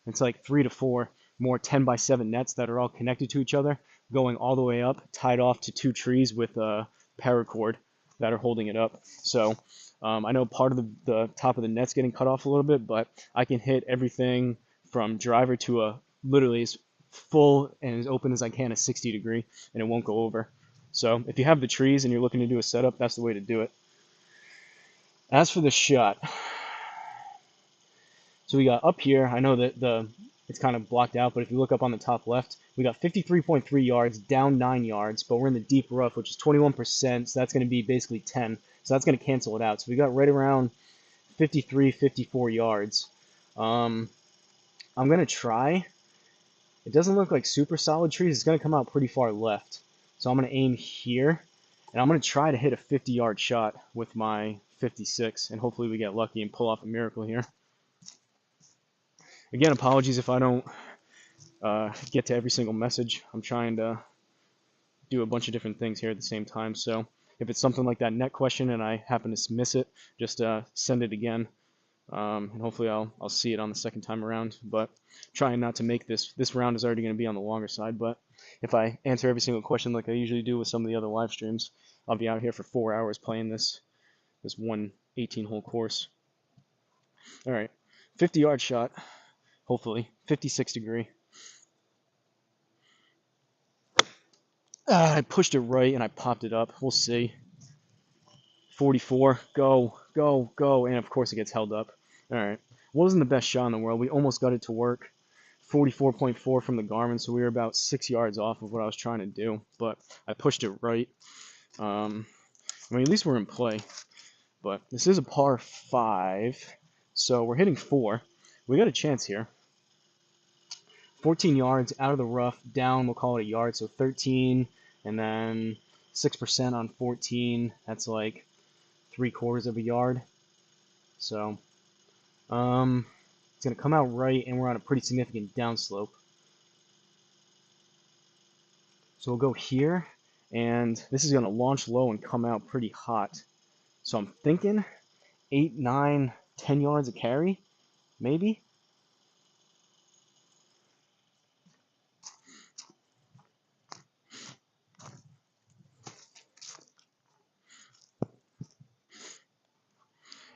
It's like 3 to 4 more 10 by 7 nets that are all connected to each other, going all the way up, tied off to 2 trees with a paracord that are holding it up. So I know part of the top of the net's getting cut off a little bit, but I can hit everything from driver to a literally as full and as open as I can, a 60 degree, and it won't go over. So if you have the trees and you're looking to do a setup, that's the way to do it. As for the shot, so we got up here, I know that it's kind of blocked out, but if you look up on the top left, we got 53.3 yards, down 9 yards, but we're in the deep rough, which is 21%, so that's going to be basically 10. So that's going to cancel it out. So we got right around 53, 54 yards. I'm going to try. It doesn't look like super solid trees. It's going to come out pretty far left. So I'm going to aim here, and I'm going to try to hit a 50-yard shot with my 56, and hopefully we get lucky and pull off a miracle here. Again, apologies if I don't get to every single message. I'm trying to do a bunch of different things here at the same time. So if it's something like that net question and I happen to miss it, just send it again. And hopefully I'll see it on the second time around. But trying not to make this round is already going to be on the longer side. But if I answer every single question like I usually do with some of the other live streams, I'll be out here for 4 hours playing this one 18-hole course. All right, 50-yard shot. Hopefully 56 degree. I pushed it right and I popped it up. We'll see. 44. Go, go, go. And of course it gets held up. All right. Wasn't the best shot in the world. We almost got it to work. 44.4 from the Garmin, so we were about 6 yards off of what I was trying to do. But I pushed it right. I mean, at least we're in play. But this is a par 5, so we're hitting 4. We got a chance here. 14 yards out of the rough, down, we'll call it a yard, so 13, and then 6% on 14, that's like 3/4 of a yard. So, it's going to come out right, and we're on a pretty significant downslope. So we'll go here, and this is going to launch low and come out pretty hot. So I'm thinking 8, 9, 10 yards of carry, maybe?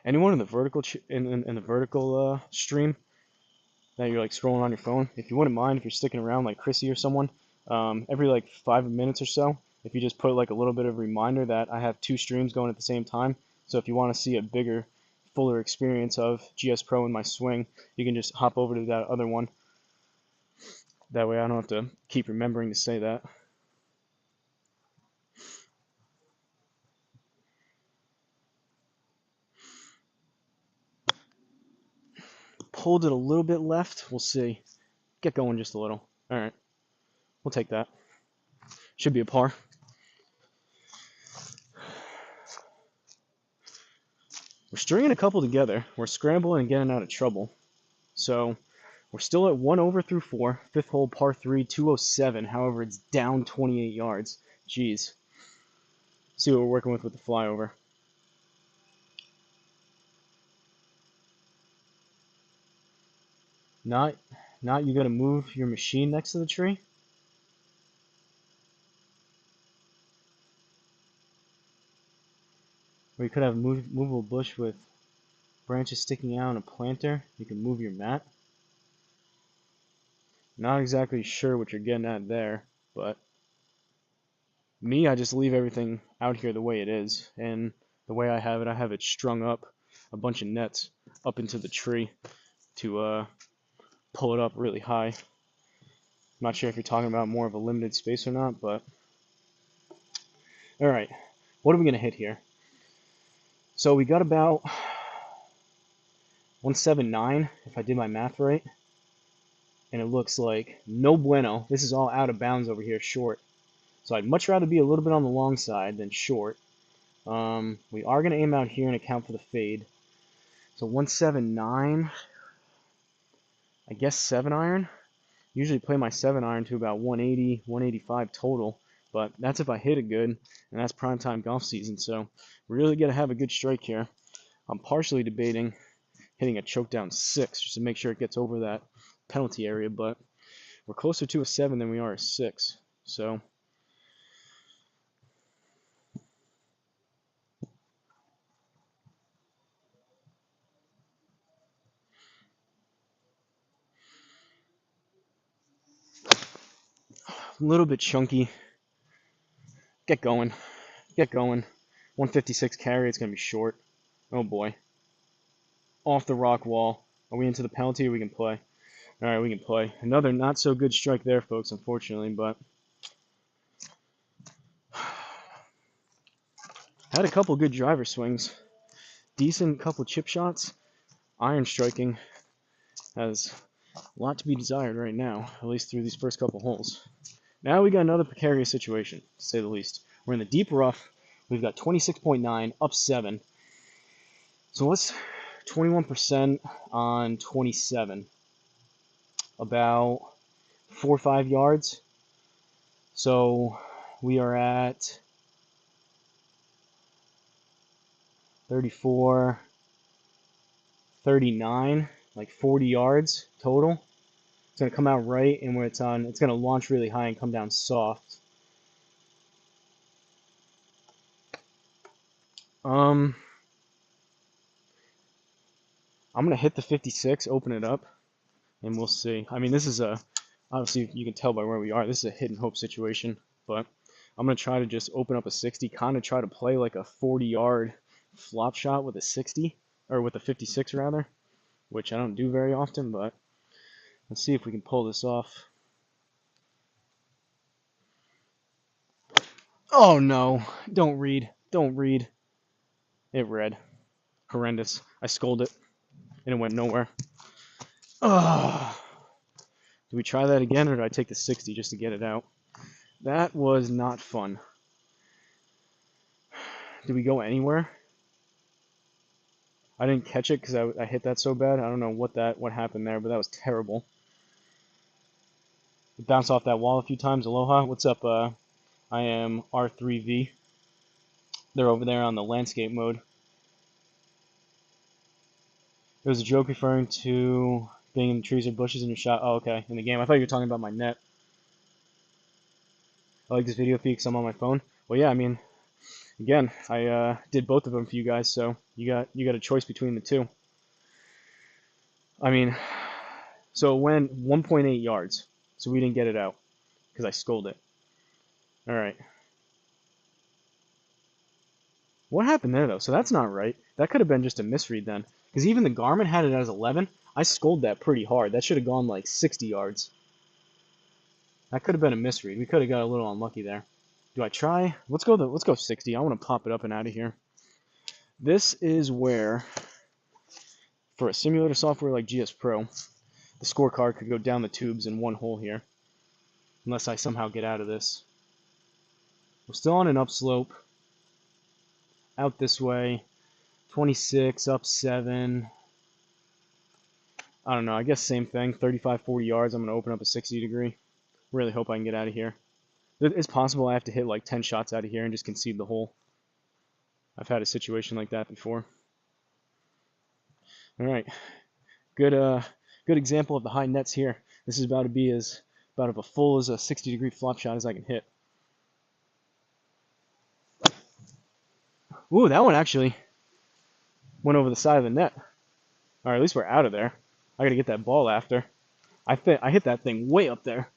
Anyone in the vertical in the vertical stream that you're like scrolling on your phone, if you wouldn't mind, if you're sticking around like Chrissy or someone, every like 5 minutes or so, if you just put like a little bit of a reminder that I have 2 streams going at the same time. So if you want to see a bigger, fuller experience of GSPro in my swing, you can just hop over to that other one. That way I don't have to keep remembering to say that. Pulled it a little bit left. We'll see. Get going just a little. All right. We'll take that. Should be a par. We're stringing a couple together. We're scrambling and getting out of trouble. So we're still at 1 over through 4. 5th hole, par 3, 207. However, it's down 28 yards. Jeez. See what we're working with the flyover. Not you got to move your machine next to the tree. Or you could have a movable bush with branches sticking out and a planter. You can move your mat. Not exactly sure what you're getting at there, but me, I just leave everything out here the way it is. And the way I have it strung up, a bunch of nets up into the tree to pull it up really high. not sure if you're talking about more of a limited space or not, but all right. What are we gonna hit here? So we got about 179, if I did my math right, and it looks like no bueno. This is all out of bounds over here, short. So I'd much rather be a little bit on the long side than short. We are gonna aim out here and account for the fade. So 179, I guess 7 iron. Usually play my 7 iron to about 180, 185 total, but that's if I hit it good, and that's prime time golf season, so really got to have a good strike here. I'm partially debating hitting a choke down 6 just to make sure it gets over that penalty area, but we're closer to a 7 than we are a 6, so a little bit chunky. Get going. Get going. 156 carry, it's going to be short. Oh boy. Off the rock wall. Are we into the penalty or we can play? Alright, we can play. Another not so good strike there, folks, unfortunately, but had a couple good driver swings. Decent couple chip shots. Iron striking has a lot to be desired right now, at least through these first couple holes. Now we got another precarious situation, to say the least. We're in the deep rough. We've got 26.9, up 7. So what's 21% on 27? About 4 or 5 yards. So we are at 34, 39, like 40 yards total. It's going to come out right, and where it's on, it's going to launch really high and come down soft. I'm going to hit the 56, open it up, and we'll see. I mean, this is obviously you can tell by where we are, this is a hit and hope situation, but I'm going to try to just open up a 60, kind of try to play like a 40-yard flop shot with a 60, or with a 56 rather, which I don't do very often, but let's see if we can pull this off. Oh no, don't read, don't read. It read. Horrendous. I scolded it, and it went nowhere. Ugh. Do we try that again, or do I take the 60 just to get it out? That was not fun. Did we go anywhere? I didn't catch it because I hit that so bad. I don't know what happened there, but that was terrible. It bounced off that wall a few times. Aloha, what's up? I am R3V. They're over there on the landscape mode. It was a joke referring to being in the trees or bushes in your shot. Oh, okay, in the game. I thought you were talking about my net. I like this video feed because I'm on my phone. Well, yeah, I mean, again, I did both of them for you guys, so you got a choice between the two. I mean, so it went 1.8 yards, so we didn't get it out because I scolded it. All right. What happened there, though? So that's not right. That could have been just a misread then, because even the Garmin had it as 11. I scolded that pretty hard. That should have gone like 60 yards. That could have been a misread. We could have got a little unlucky there. Do I try? Let's go 60. I want to pop it up and out of here. This is where, for a simulator software like GSPro, the scorecard could go down the tubes in one hole here, unless I somehow get out of this. We're still on an upslope. Out this way. 26, up 7. I don't know. I guess same thing. 35, 40 yards. I'm going to open up a 60 degree. Really hope I can get out of here. It's possible I have to hit like 10 shots out of here and just concede the hole. I've had a situation like that before. All right. Good example of the high nets here. This is about to be about of a full as a 60-degree flop shot as I can hit. Ooh, that one actually went over the side of the net. Or at least we're out of there. I got to get that ball after. I hit that thing way up there.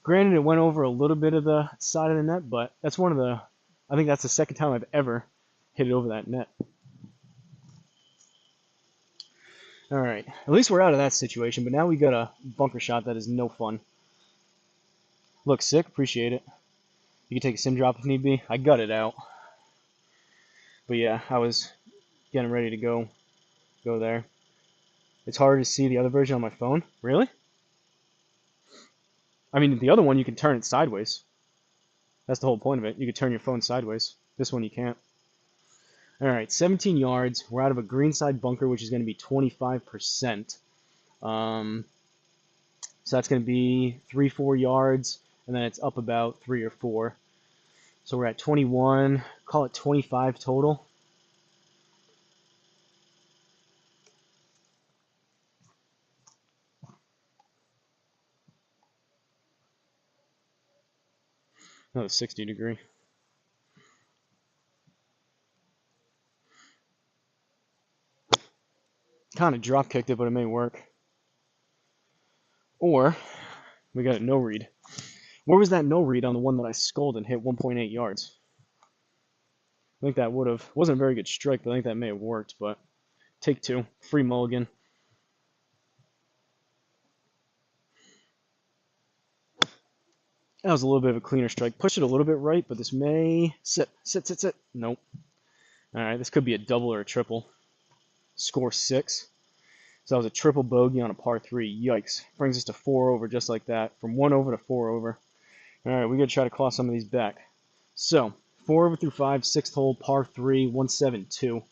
Granted, it went over a little bit of the side of the net, but that's I think that's the second time I've ever hit it over that net. Alright, at least we're out of that situation, but now we got a bunker shot that is no fun. Look, sick, appreciate it. You can take a sim drop if need be. I got it out. But yeah, I was getting ready to go there. It's hard to see the other version on my phone. Really? I mean, the other one you can turn it sideways. That's the whole point of it. You can turn your phone sideways. This one you can't. Alright, 17 yards. We're out of a greenside bunker, which is going to be 25%. So that's going to be 3-4 yards, and then it's up about 3 or 4. So we're at 21, call it 25 total. Another 60 degree. Kind of drop kicked it, but it may work. Or we got a no read. Where was that no read on the one that I sculled and hit 1.8 yards? I think that would have, wasn't a very good strike, but I think that may have worked. But take 2, free mulligan. That was a little bit of a cleaner strike. Push it a little bit right, but this may sit. Nope. All right, this could be a double or a triple. Score 6. So that was a triple bogey on a par 3. Yikes. Brings us to 4 over just like that. From 1 over to 4 over. All right, we got to try to claw some of these back. So 4 over through 5, 6th hole, par 3, 172. Is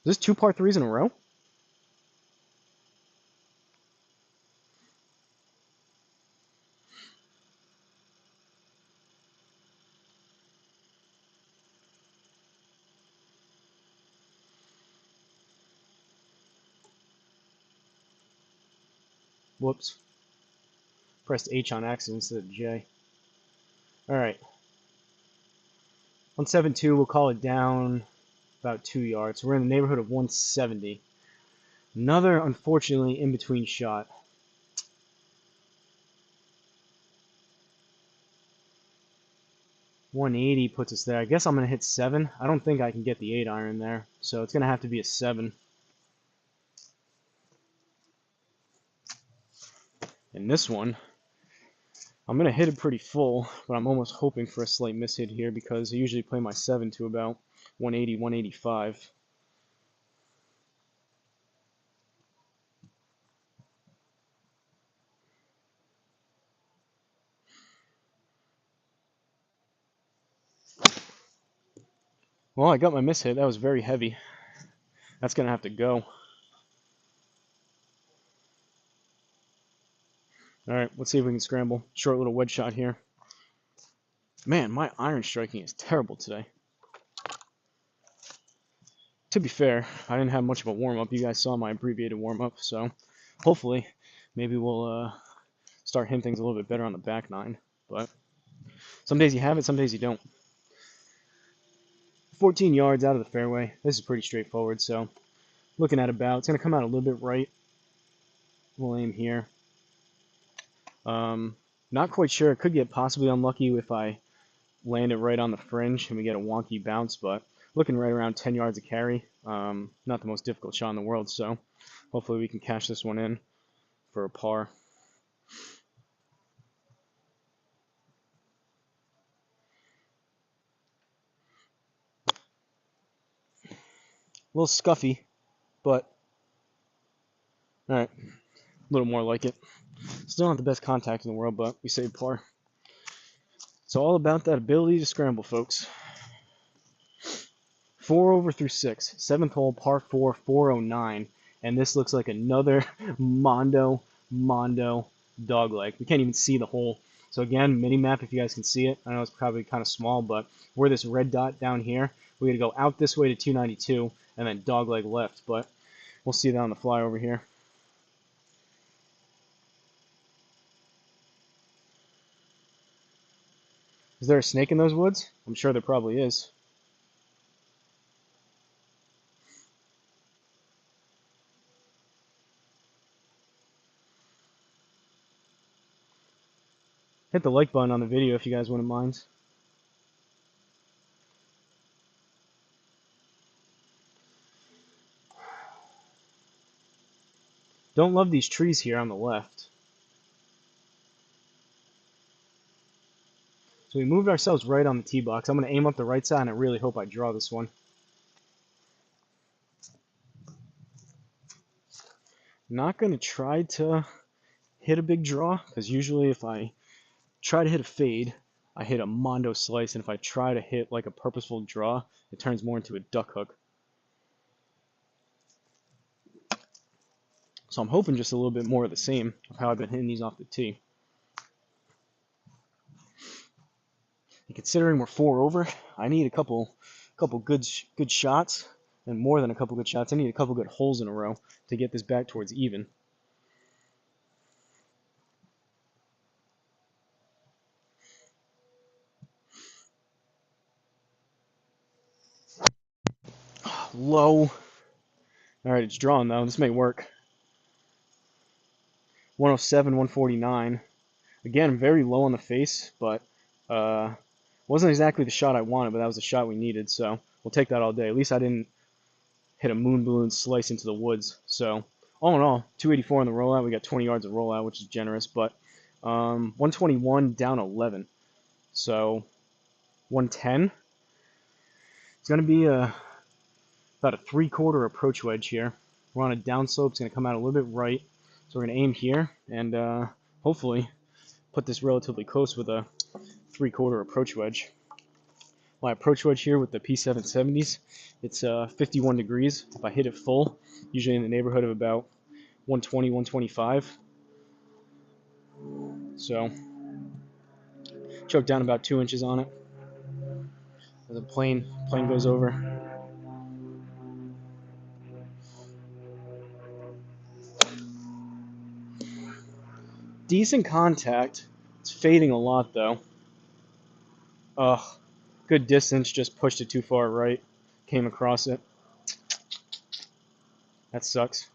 this 2 par 3s in a row? Whoops. Pressed H on accident instead of J. All right. 172, we'll call it down about 2 yards. We're in the neighborhood of 170. Another, unfortunately, in-between shot. .180 puts us there. I guess I'm going to hit 7. I don't think I can get the 8 iron there, so it's going to have to be a 7. And this one, I'm going to hit it pretty full, but I'm almost hoping for a slight miss hit here because I usually play my 7 to about 180, 185. Well, I got my miss hit. That was very heavy. That's going to have to go. All right, let's see if we can scramble. Short little wedge shot here. Man, my iron striking is terrible today. To be fair, I didn't have much of a warm-up. You guys saw my abbreviated warm-up, so hopefully maybe we'll start hitting things a little bit better on the back 9. But some days you have it, some days you don't. 14 yards out of the fairway. This is pretty straightforward, so looking at about, it's going to come out a little bit right. We'll aim here. Not quite sure. It could get possibly unlucky if I land it right on the fringe and we get a wonky bounce, but looking right around 10 yards of carry. Not the most difficult shot in the world, so hopefully we can cash this one in for a par. A little scuffy, but alright, a little more like it. Still not the best contact in the world, but we saved par. It's all about that ability to scramble, folks. 4 over through 6. 7th hole, par 4, 409. And this looks like another Mondo dogleg. We can't even see the hole. So again, mini map if you guys can see it. I know it's probably kind of small, but we're this red dot down here. We got to go out this way to 292 and then dogleg left. But we'll see that on the fly over here. Is there a snake in those woods? I'm sure there probably is. Hit the like button on the video if you guys wouldn't mind. Don't love these trees here on the left. So we moved ourselves right on the tee box. I'm going to aim up the right side, and I really hope I draw this one. Not going to try to hit a big draw, because usually if I try to hit a fade, I hit a mondo slice, and if I try to hit like a purposeful draw, it turns more into a duck hook. So I'm hoping just a little bit more of the same of how I've been hitting these off the tee. And considering we're 4 over, I need a couple good shots, and more than a couple good shots. I need a couple good holes in a row to get this back towards even. Low. Alright, it's drawn though. This may work. 107, 149. Again, very low on the face, but wasn't exactly the shot I wanted, but that was the shot we needed, so we'll take that all day. At least I didn't hit a moon balloon slice into the woods. So all in all, 284 on the rollout. We got 20 yards of rollout, which is generous, but 121 down 11. So 110. It's going to be about a 3/4 approach wedge here. We're on a downslope. It's going to come out a little bit right. So we're going to aim here and hopefully put this relatively close with a 3/4 approach wedge. My approach wedge here with the P770s, it's 51 degrees. If I hit it full, usually in the neighborhood of about 120, 125. So choke down about 2 inches on it as the plane goes over. Decent contact. It's fading a lot though. Ugh, good distance, just pushed it too far right. Came across it. That sucks.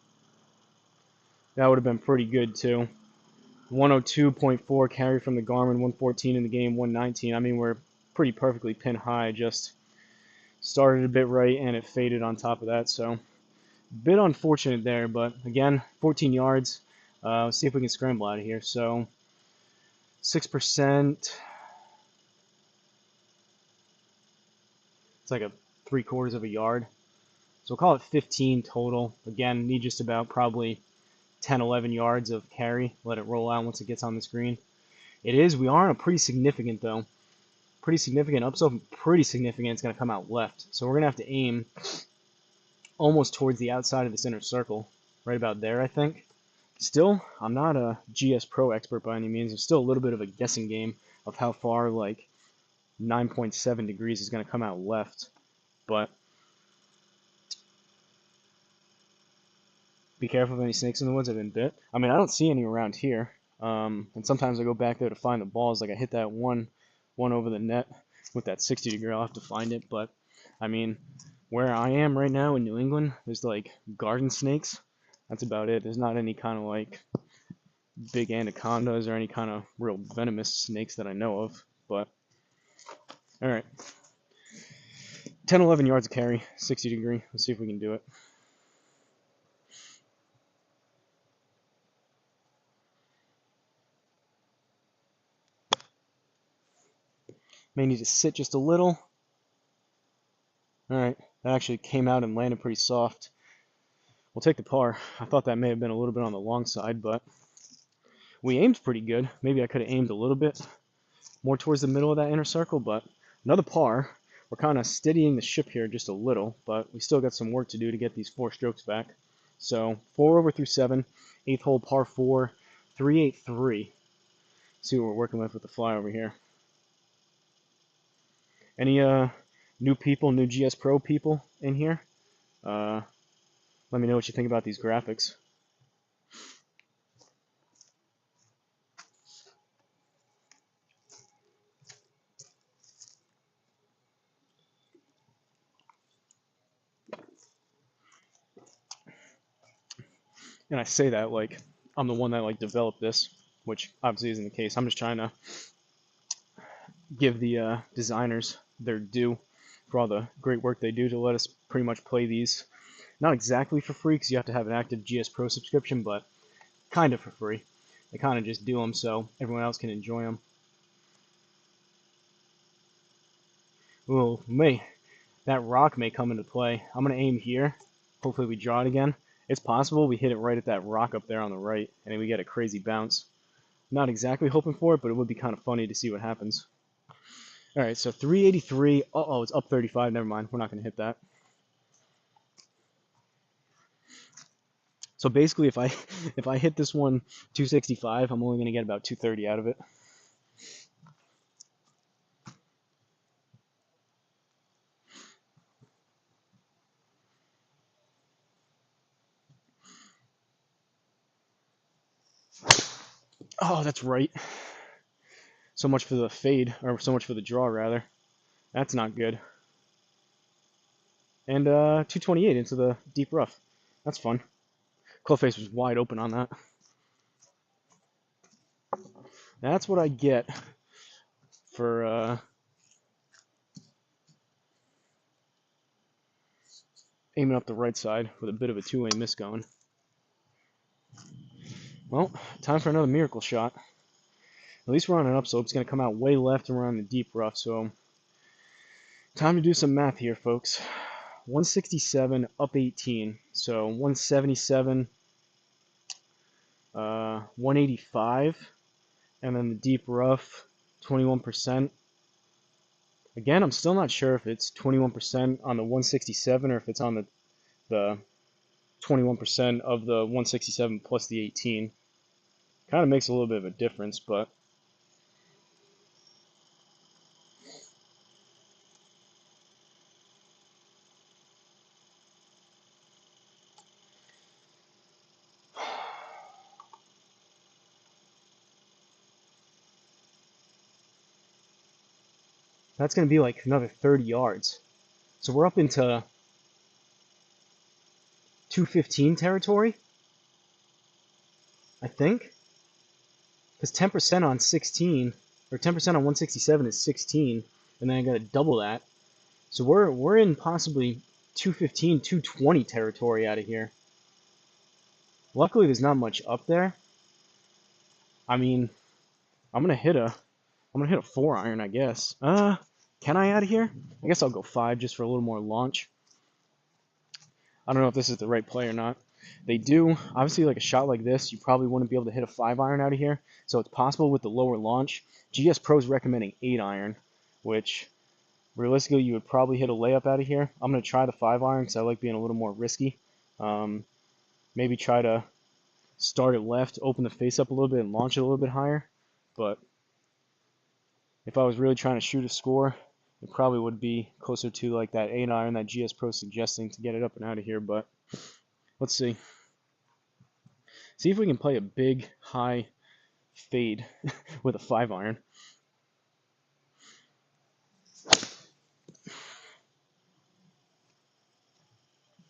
That would have been pretty good too. 102.4 carry from the Garmin, 114 in the game, 119. I mean, we're pretty perfectly pin high. Just started a bit right and it faded on top of that. So, a bit unfortunate there, but again, 14 yards. Let's see if we can scramble out of here. So, 6%. It's like a 3/4 of a yard. So we'll call it 15 total. Again, need just about probably 10, 11 yards of carry. Let it roll out once it gets on the screen. We are on a pretty significant though. Pretty significant upslope, pretty significant. It's going to come out left. So we're going to have to aim almost towards the outside of this inner circle. Right about there, I think. Still, I'm not a GSPro expert by any means. It's still a little bit of a guessing game of how far like 9.7 degrees is going to come out left. But be careful of any snakes in the woods. I've been bit. I mean, I don't see any around here. And sometimes I go back there to find the balls. Like I hit that one over the net with that 60 degree. I'll have to find it. But I mean, where I am right now in New England, there's like garden snakes. That's about it. There's not any kind of like big anacondas or any kind of real venomous snakes that I know of. But all right, 10, 11 yards of carry, 60 degree. Let's see if we can do it. May need to sit just a little. Alright, that actually came out and landed pretty soft. We'll take the par. I thought that may have been a little bit on the long side, but we aimed pretty good. Maybe I could have aimed a little bit more towards the middle of that inner circle, but another par. We're kind of steadying the ship here just a little, but we still got some work to do to get these 4 strokes back. So 4 over through 7, 8th hole par 4, 383. See what we're working with the fly over here. Any new people, new GSPro people in here? Let me know what you think about these graphics. And I say that like I'm the one that like developed this, which obviously isn't the case. I'm just trying to give the designers their due for all the great work they do to let us pretty much play these. Not exactly for free because you have to have an active GSPro subscription, but kind of for free. They kind of just do them so everyone else can enjoy them. Ooh, that rock may come into play. I'm going to aim here. Hopefully we draw it again. It's possible we hit it right at that rock up there on the right, and then we get a crazy bounce. Not exactly hoping for it, but it would be kind of funny to see what happens. All right, so 383. Uh-oh, it's up 35. Never mind. We're not going to hit that. So basically, if I hit this one 265, I'm only going to get about 230 out of it. Oh, that's right. So much for the fade, or so much for the draw, rather. That's not good. And 228 into the deep rough. That's fun. Club face was wide open on that. That's what I get for aiming up the right side with a bit of a two-way miss going. Well, time for another miracle shot. At least we're on an upslope. It's going to come out way left and we're on the deep rough, so time to do some math here, folks. 167 up 18, so 177, 185, and then the deep rough, 21%. Again, I'm still not sure if it's 21% on the 167 or if it's on the 21% of the 167 plus the 18. Kind of makes a little bit of a difference, but that's going to be like another 30 yards. So we're up into 215 territory, I think. Because 10% on 16, or 10% on 167 is 16, and then I got to double that. So we're in possibly 215, 220 territory out of here. Luckily, there's not much up there. I mean, I'm gonna hit a 4-iron, I guess. Can I out of here? I guess I'll go 5 just for a little more launch. I don't know if this is the right play or not. They do, obviously, like a shot like this, you probably wouldn't be able to hit a 5-iron out of here. So it's possible with the lower launch. GSPro is recommending 8-iron, which realistically you would probably hit a layup out of here. I'm going to try the 5-iron because I like being a little more risky. Maybe try to start it left, open the face up a little bit, and launch it a little bit higher. But if I was really trying to shoot a score, it probably would be closer to like that 8-iron that GSPro is suggesting to get it up and out of here. But let's see. See if we can play a big, high fade with a 5-iron.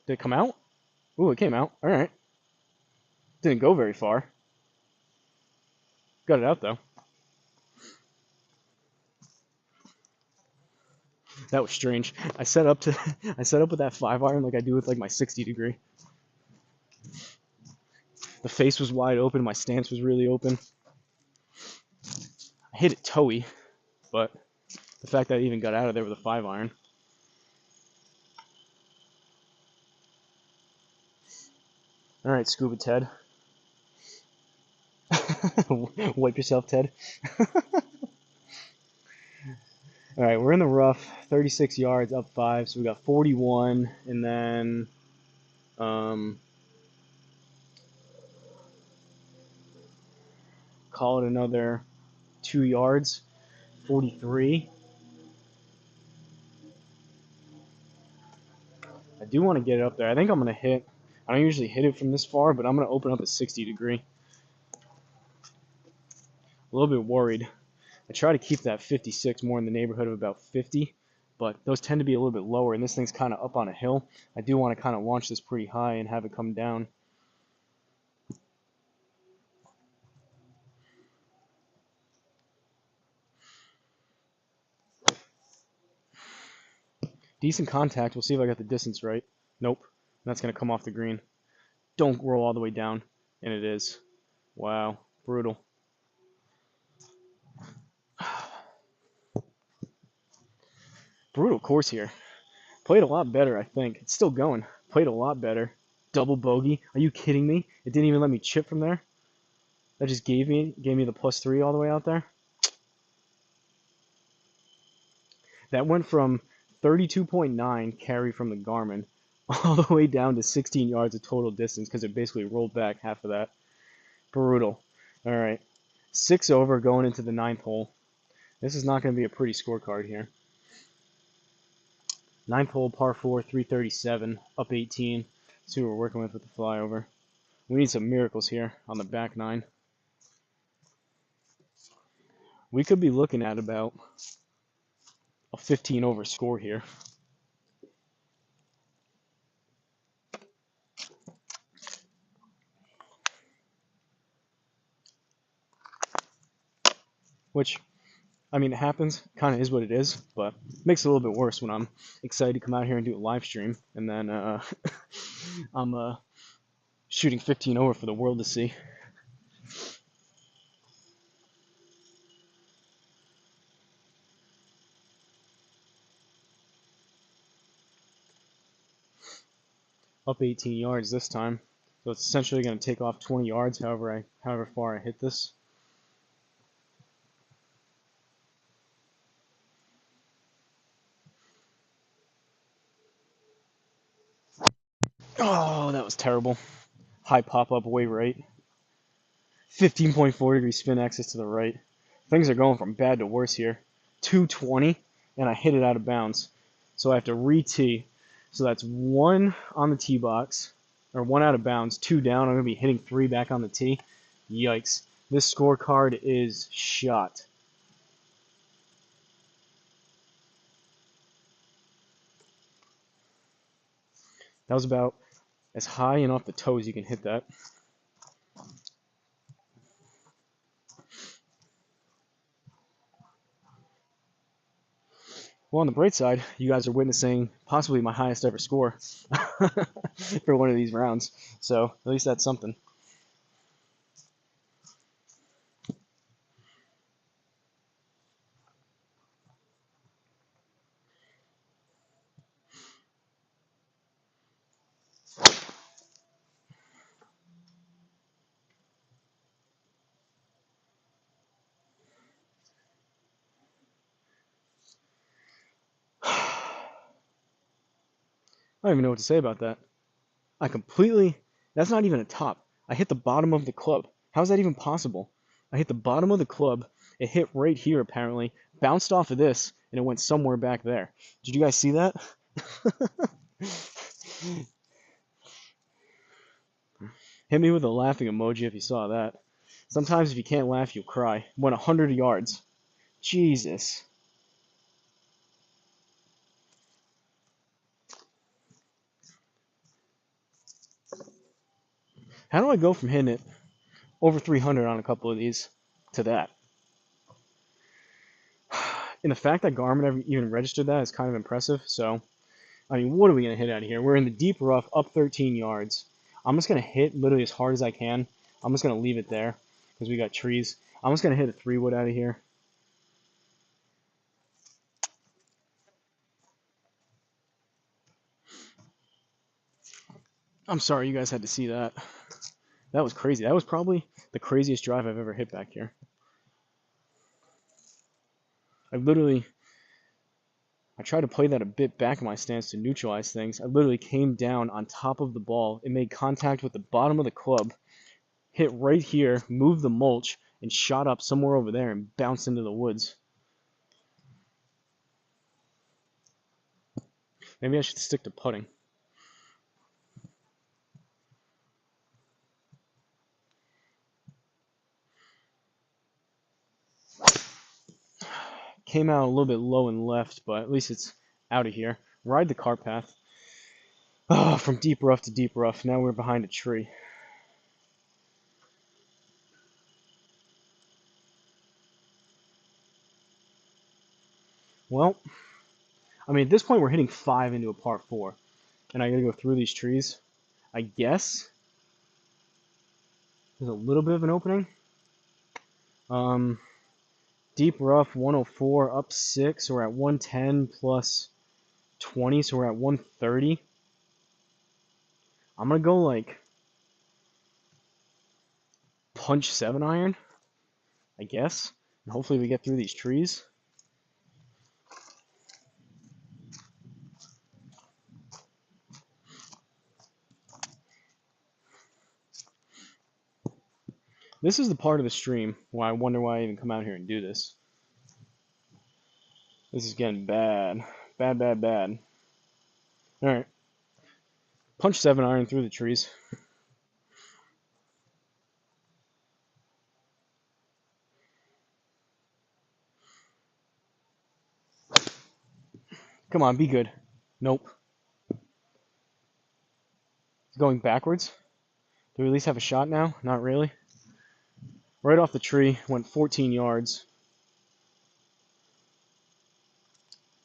Did it come out? Ooh, it came out. All right. Didn't go very far. Got it out though. That was strange. I set up with that 5-iron like I do with like my 60 degree. The face was wide open. My stance was really open. I hit it toey, but the fact that I even got out of there with a 5-iron. All right, Scuba Ted. Wipe yourself, Ted. All right, we're in the rough, 36 yards, up 5, so we got 41, and then call it another 2 yards, 43. I do want to get it up there. I think I'm going to hit, I don't usually hit it from this far, but I'm going to open up at 60 degree. A little bit worried. I try to keep that 56 more in the neighborhood of about 50, but those tend to be a little bit lower, and this thing's kind of up on a hill. I do want to kind of launch this pretty high and have it come down. Decent contact. We'll see if I got the distance right. Nope. That's going to come off the green. Don't roll all the way down, and it is. Wow, brutal. Brutal course here. Played a lot better, I think. It's still going. Played a lot better. Double bogey. Are you kidding me? It didn't even let me chip from there. That just gave me the +3 all the way out there. That went from 32.9 carry from the Garmin all the way down to 16 yards of total distance because it basically rolled back half of that. Brutal. All right. 6 over going into the 9th hole. This is not going to be a pretty scorecard here. 9th hole, par 4, 337, up 18. Let's see what we're working with the flyover. We need some miracles here on the back 9. We could be looking at about a 15 over score here. Which, I mean, it happens, kind of is what it is, but it makes it a little bit worse when I'm excited to come out here and do a live stream, and then I'm shooting 15 over for the world to see. Up 18 yards this time, so it's essentially going to take off 20 yards however far I hit this. Oh, that was terrible. High pop-up way right. 15.4 degree spin axis to the right. Things are going from bad to worse here. 220, and I hit it out of bounds. So I have to re-tee. So that's 1 on the tee box, or 1 out of bounds, 2 down. I'm going to be hitting 3 back on the tee. Yikes. This scorecard is shot. That was about as high and off the toe as you can hit that. Well, on the bright side, you guys are witnessing possibly my highest ever score for one of these rounds. So at least that's something. I don't even know what to say about that. That's not even a top. I hit the bottom of the club. How is that even possible? I hit the bottom of the club. It hit right here, apparently, bounced off of this, and it went somewhere back there. Did you guys see that? Hit me with a laughing emoji if you saw that. Sometimes if you can't laugh, you'll cry. Went 100 yards. Jesus. How do I go from hitting it over 300 on a couple of these to that? And the fact that Garmin ever even registered that is kind of impressive. So, I mean, what are we going to hit out of here? We're in the deep rough, up 13 yards. I'm just going to hit literally as hard as I can. I'm just going to leave it there because we got trees. I'm just going to hit a 3-wood out of here. I'm sorry you guys had to see that. That was crazy. That was probably the craziest drive I've ever hit back here. I tried to play that a bit back in my stance to neutralize things. I literally came down on top of the ball. It made contact with the bottom of the club, hit right here, moved the mulch, and shot up somewhere over there and bounced into the woods. Maybe I should stick to putting. Came out a little bit low and left, but at least it's out of here. Ride the cart path. Oh, from deep rough to deep rough. Now we're behind a tree. Well, I mean, at this point we're hitting 5 into a par 4. And I gotta go through these trees. I guess. There's a little bit of an opening. Deep rough 104, up 6, so we're at 110 plus 20, so we're at 130. I'm gonna go like punch 7 iron, I guess, and hopefully we get through these trees. This is the part of the stream why I wonder why I even come out here and do this. This is getting bad. Bad, bad, bad. Alright. Punch 7 iron through the trees. Come on, be good. Nope. It's going backwards. Do we at least have a shot now? Not really. Right off the tree, went 14 yards.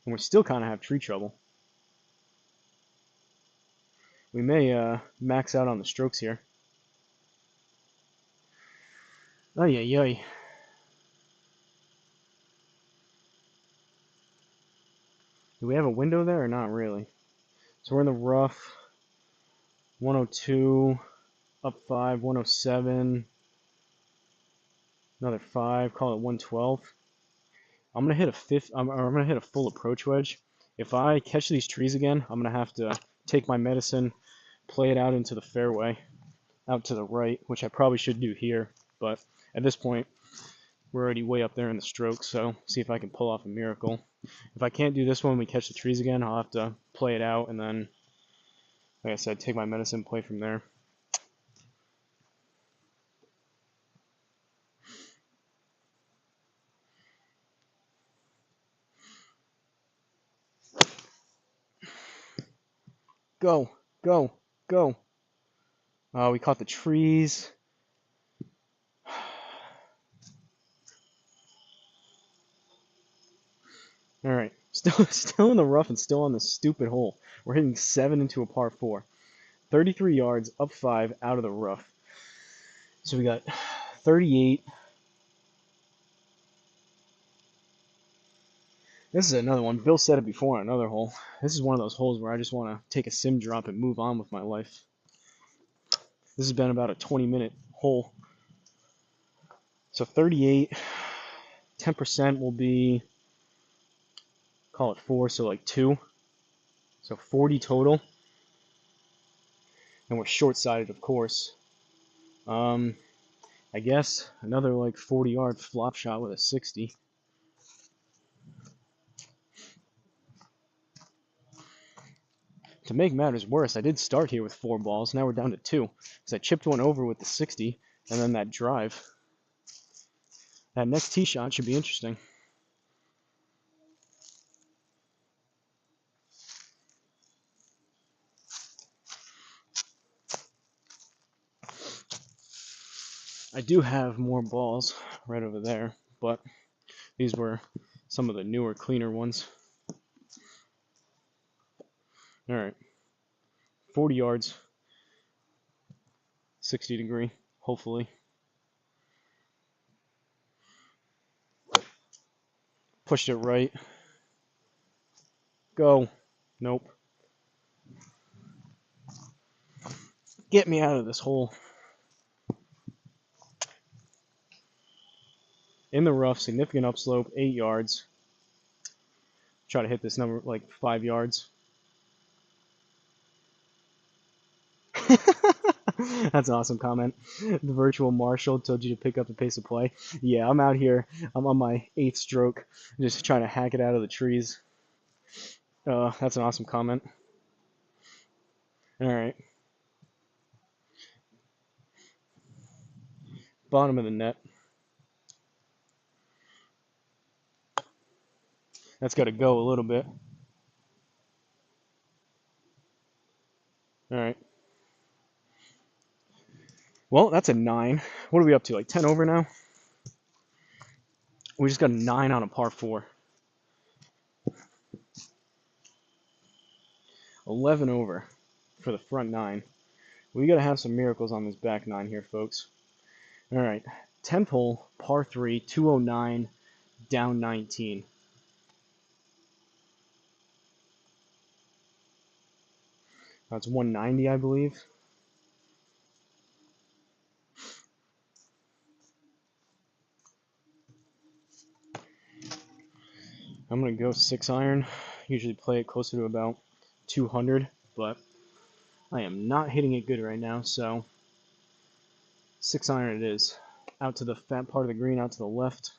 And we still kind of have tree trouble. We may max out on the strokes here. Ay, ay, ay. Do we have a window there or not really? So we're in the rough. 102, up 5, 107. Another 5, call it 112. I'm gonna hit a I'm gonna hit a full approach wedge. If I catch these trees again, I'm gonna have to take my medicine, play it out into the fairway, out to the right, which I probably should do here. But at this point, we're already way up there in the stroke, so see if I can pull off a miracle. If I can't do this one when we catch the trees again, I'll have to play it out and then, like I said, take my medicine, play from there. Go, go, go. We caught the trees. All right, still in the rough and still on this stupid hole. We're hitting 7 into a par 4. 33 yards, up 5, out of the rough. So we got 38. This is another one. Bill said it before on another hole. This is one of those holes where I just want to take a sim drop and move on with my life. This has been about a 20-minute hole. So 38, 10% will be, call it 4, so like 2. So 40 total. And we're short-sided, of course. I guess another like 40-yard flop shot with a 60. To make matters worse, I did start here with 4 balls. Now we're down to 2. Because I chipped one over with the 60, and then that drive. That next tee shot should be interesting. I do have more balls right over there, but these were some of the newer, cleaner ones. Alright. 40 yards. 60 degree, hopefully. Pushed it right. Go. Nope. Get me out of this hole. In the rough, significant upslope, 8 yards. Try to hit this number like 5 yards. That's an awesome comment. The virtual marshal told you to pick up the pace of play. Yeah, I'm out here. I'm on my 8th stroke, just trying to hack it out of the trees. That's an awesome comment. All right. Bottom of the net. That's got to go a little bit. All right. Well, that's a 9. What are we up to? Like 10 over now? We just got a 9 on a par 4. 11 over for the front 9. We got to have some miracles on this back 9 here, folks. All right, 10th hole, par 3, 209, down 19. That's 190, I believe. I'm going to go 6-iron. Usually play it closer to about 200, but I am not hitting it good right now, so 6-iron it is. Out to the fat part of the green, out to the left.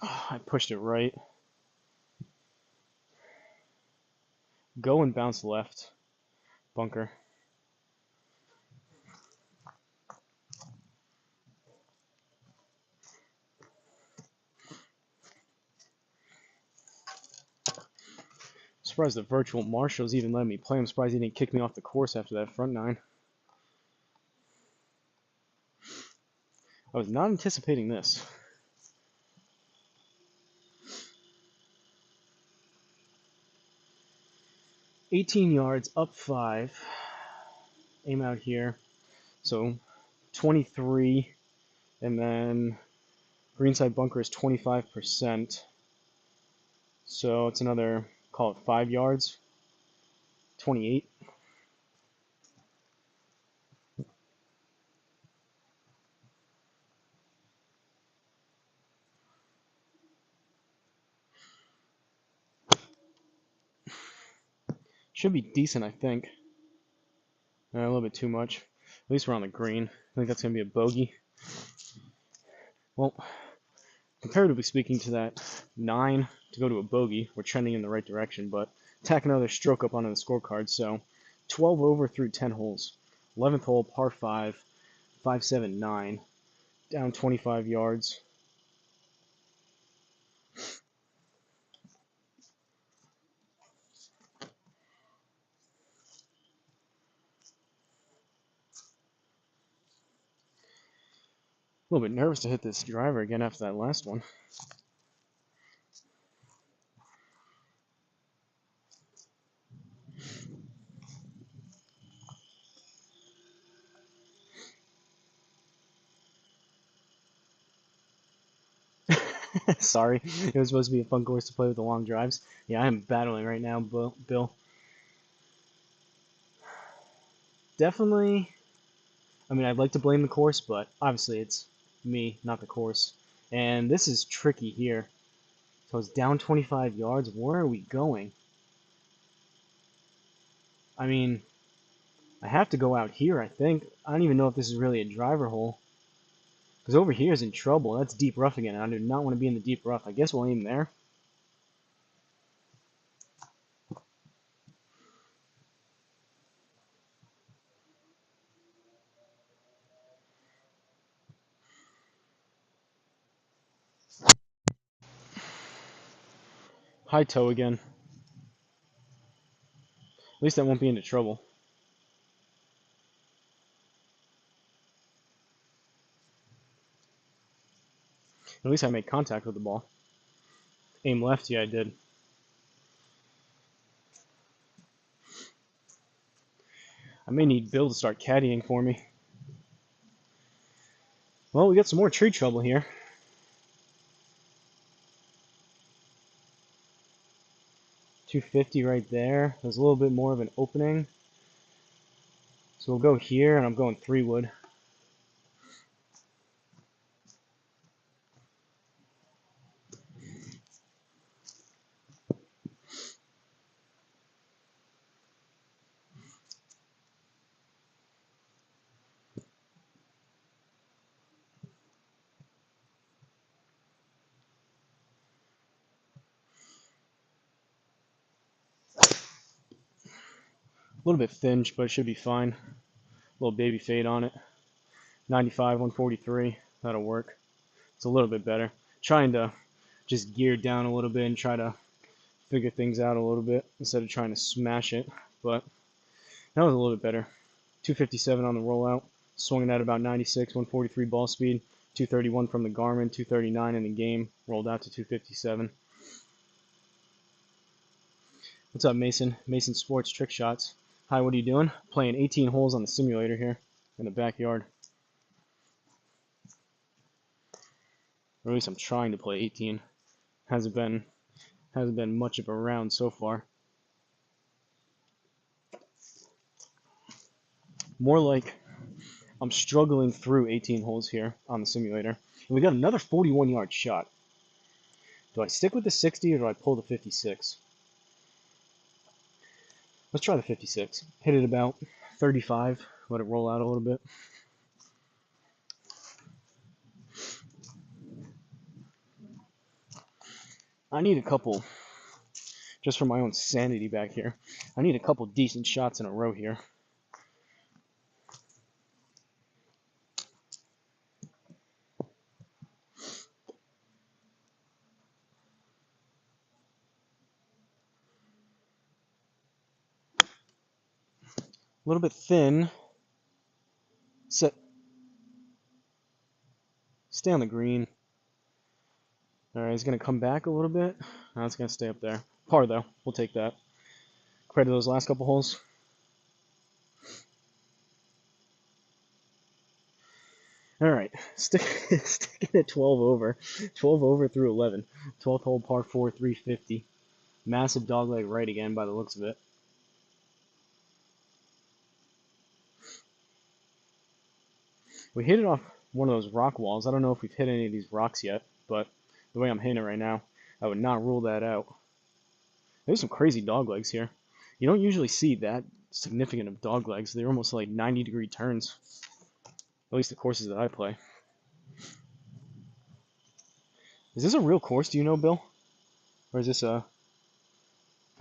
I pushed it right. Go and bounce left. Bunker. Surprised the virtual marshals even let me play. I'm surprised he didn't kick me off the course after that front nine. I was not anticipating this. $18 yards, up 5. Aim out here. So 23, and then greenside bunker is 25%. So it's another, call it 5 yards. 28. Should be decent, I think. A little bit too much. At least we're on the green. I think that's going to be a bogey. Well, comparatively speaking to that 9 to go to a bogey, we're trending in the right direction, but tack another stroke up onto the scorecard. So 12 over through 10 holes. 11th hole, par 5, 579, down 25 yards. A little bit nervous to hit this driver again after that last one. Sorry, it was supposed to be a fun course to play with the long drives. Yeah, I am battling right now, Bill. Definitely, I mean, I'd like to blame the course, but obviously it's me, not the course. And this is tricky here. So it's down 25 yards. Where are we going? I mean, I have to go out here, I think. I don't even know if this is really a driver hole. Because over here is in trouble. That's deep rough again. I do not want to be in the deep rough. I guess we'll aim there. High toe again. At least I won't be into trouble. At least I made contact with the ball. Aim left, yeah, I did. I may need Bill to start caddying for me. Well, we got some more tree trouble here. .250 right there. There's a little bit more of an opening. So we'll go here, and I'm going 3-wood. A little bit finged, but it should be fine. A little baby fade on it. 95, 143. That'll work. It's a little bit better. Trying to just gear down a little bit and try to figure things out a little bit instead of trying to smash it. But that was a little bit better. 257 on the rollout. Swinging at about 96, 143 ball speed, 231 from the Garmin, 239 in the game, rolled out to 257. What's up, Mason? Mason Sports Trick Shots. Hi, what are you doing? Playing 18 holes on the simulator here in the backyard. Or at least I'm trying to play 18. Hasn't been much of a round so far. More like I'm struggling through 18 holes here on the simulator. And we got another 41-yard shot. Do I stick with the 60 or do I pull the 56? Let's try the 56. Hit it about 35. Let it roll out a little bit. I need a couple, just for my own sanity back here, I need a couple decent shots in a row here. A little bit thin. Set. Stay on the green. Alright, he's going to come back a little bit. Now it's going to stay up there. Par, though. We'll take that. Credit those last couple holes. Alright, sticking at 12 over. 12 over through 11. 12th hole, par 4, 350. Massive dogleg right again by the looks of it. We hit it off one of those rock walls. I don't know if we've hit any of these rocks yet, but the way I'm hitting it right now, I would not rule that out. There's some crazy dog legs here. You don't usually see that significant of dog legs. They're almost like 90-degree turns. At least the courses that I play. Is this a real course, do you know, Bill? Or is this a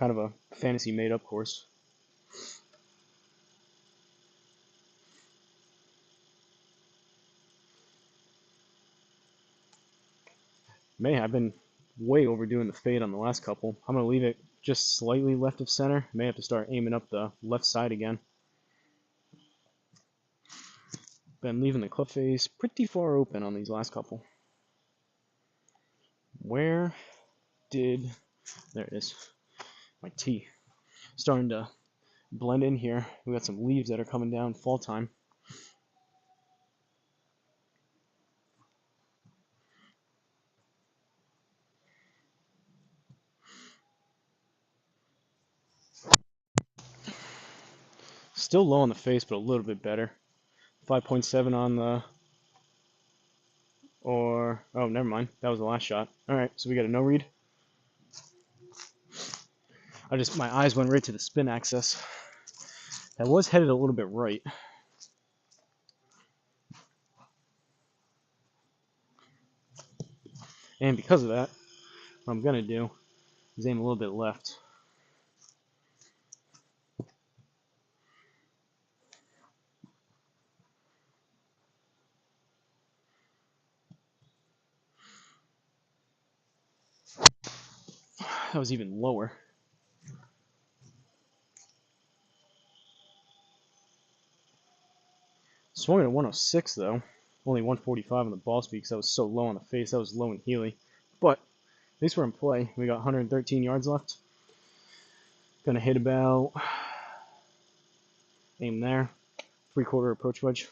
kind of a fantasy made-up course? Man, I've been way overdoing the fade on the last couple. I'm going to leave it just slightly left of center. May have to start aiming up the left side again. Been leaving the club face pretty far open on these last couple. Where did... There it is. My tee. Starting to blend in here. We got some leaves that are coming down fall time. Still low on the face, but a little bit better. 5.7 on the... Or... Oh, never mind. That was the last shot. Alright, so we got a no read. My eyes went right to the spin axis. That was headed a little bit right. And because of that, what I'm going to do is aim a little bit left. That was even lower. Swung at a 106 though. Only 145 on the ball speed because that was so low on the face. That was low and Healy. But at least we're in play. We got 113 yards left. Gonna hit about... Aim there. 3/4 approach wedge.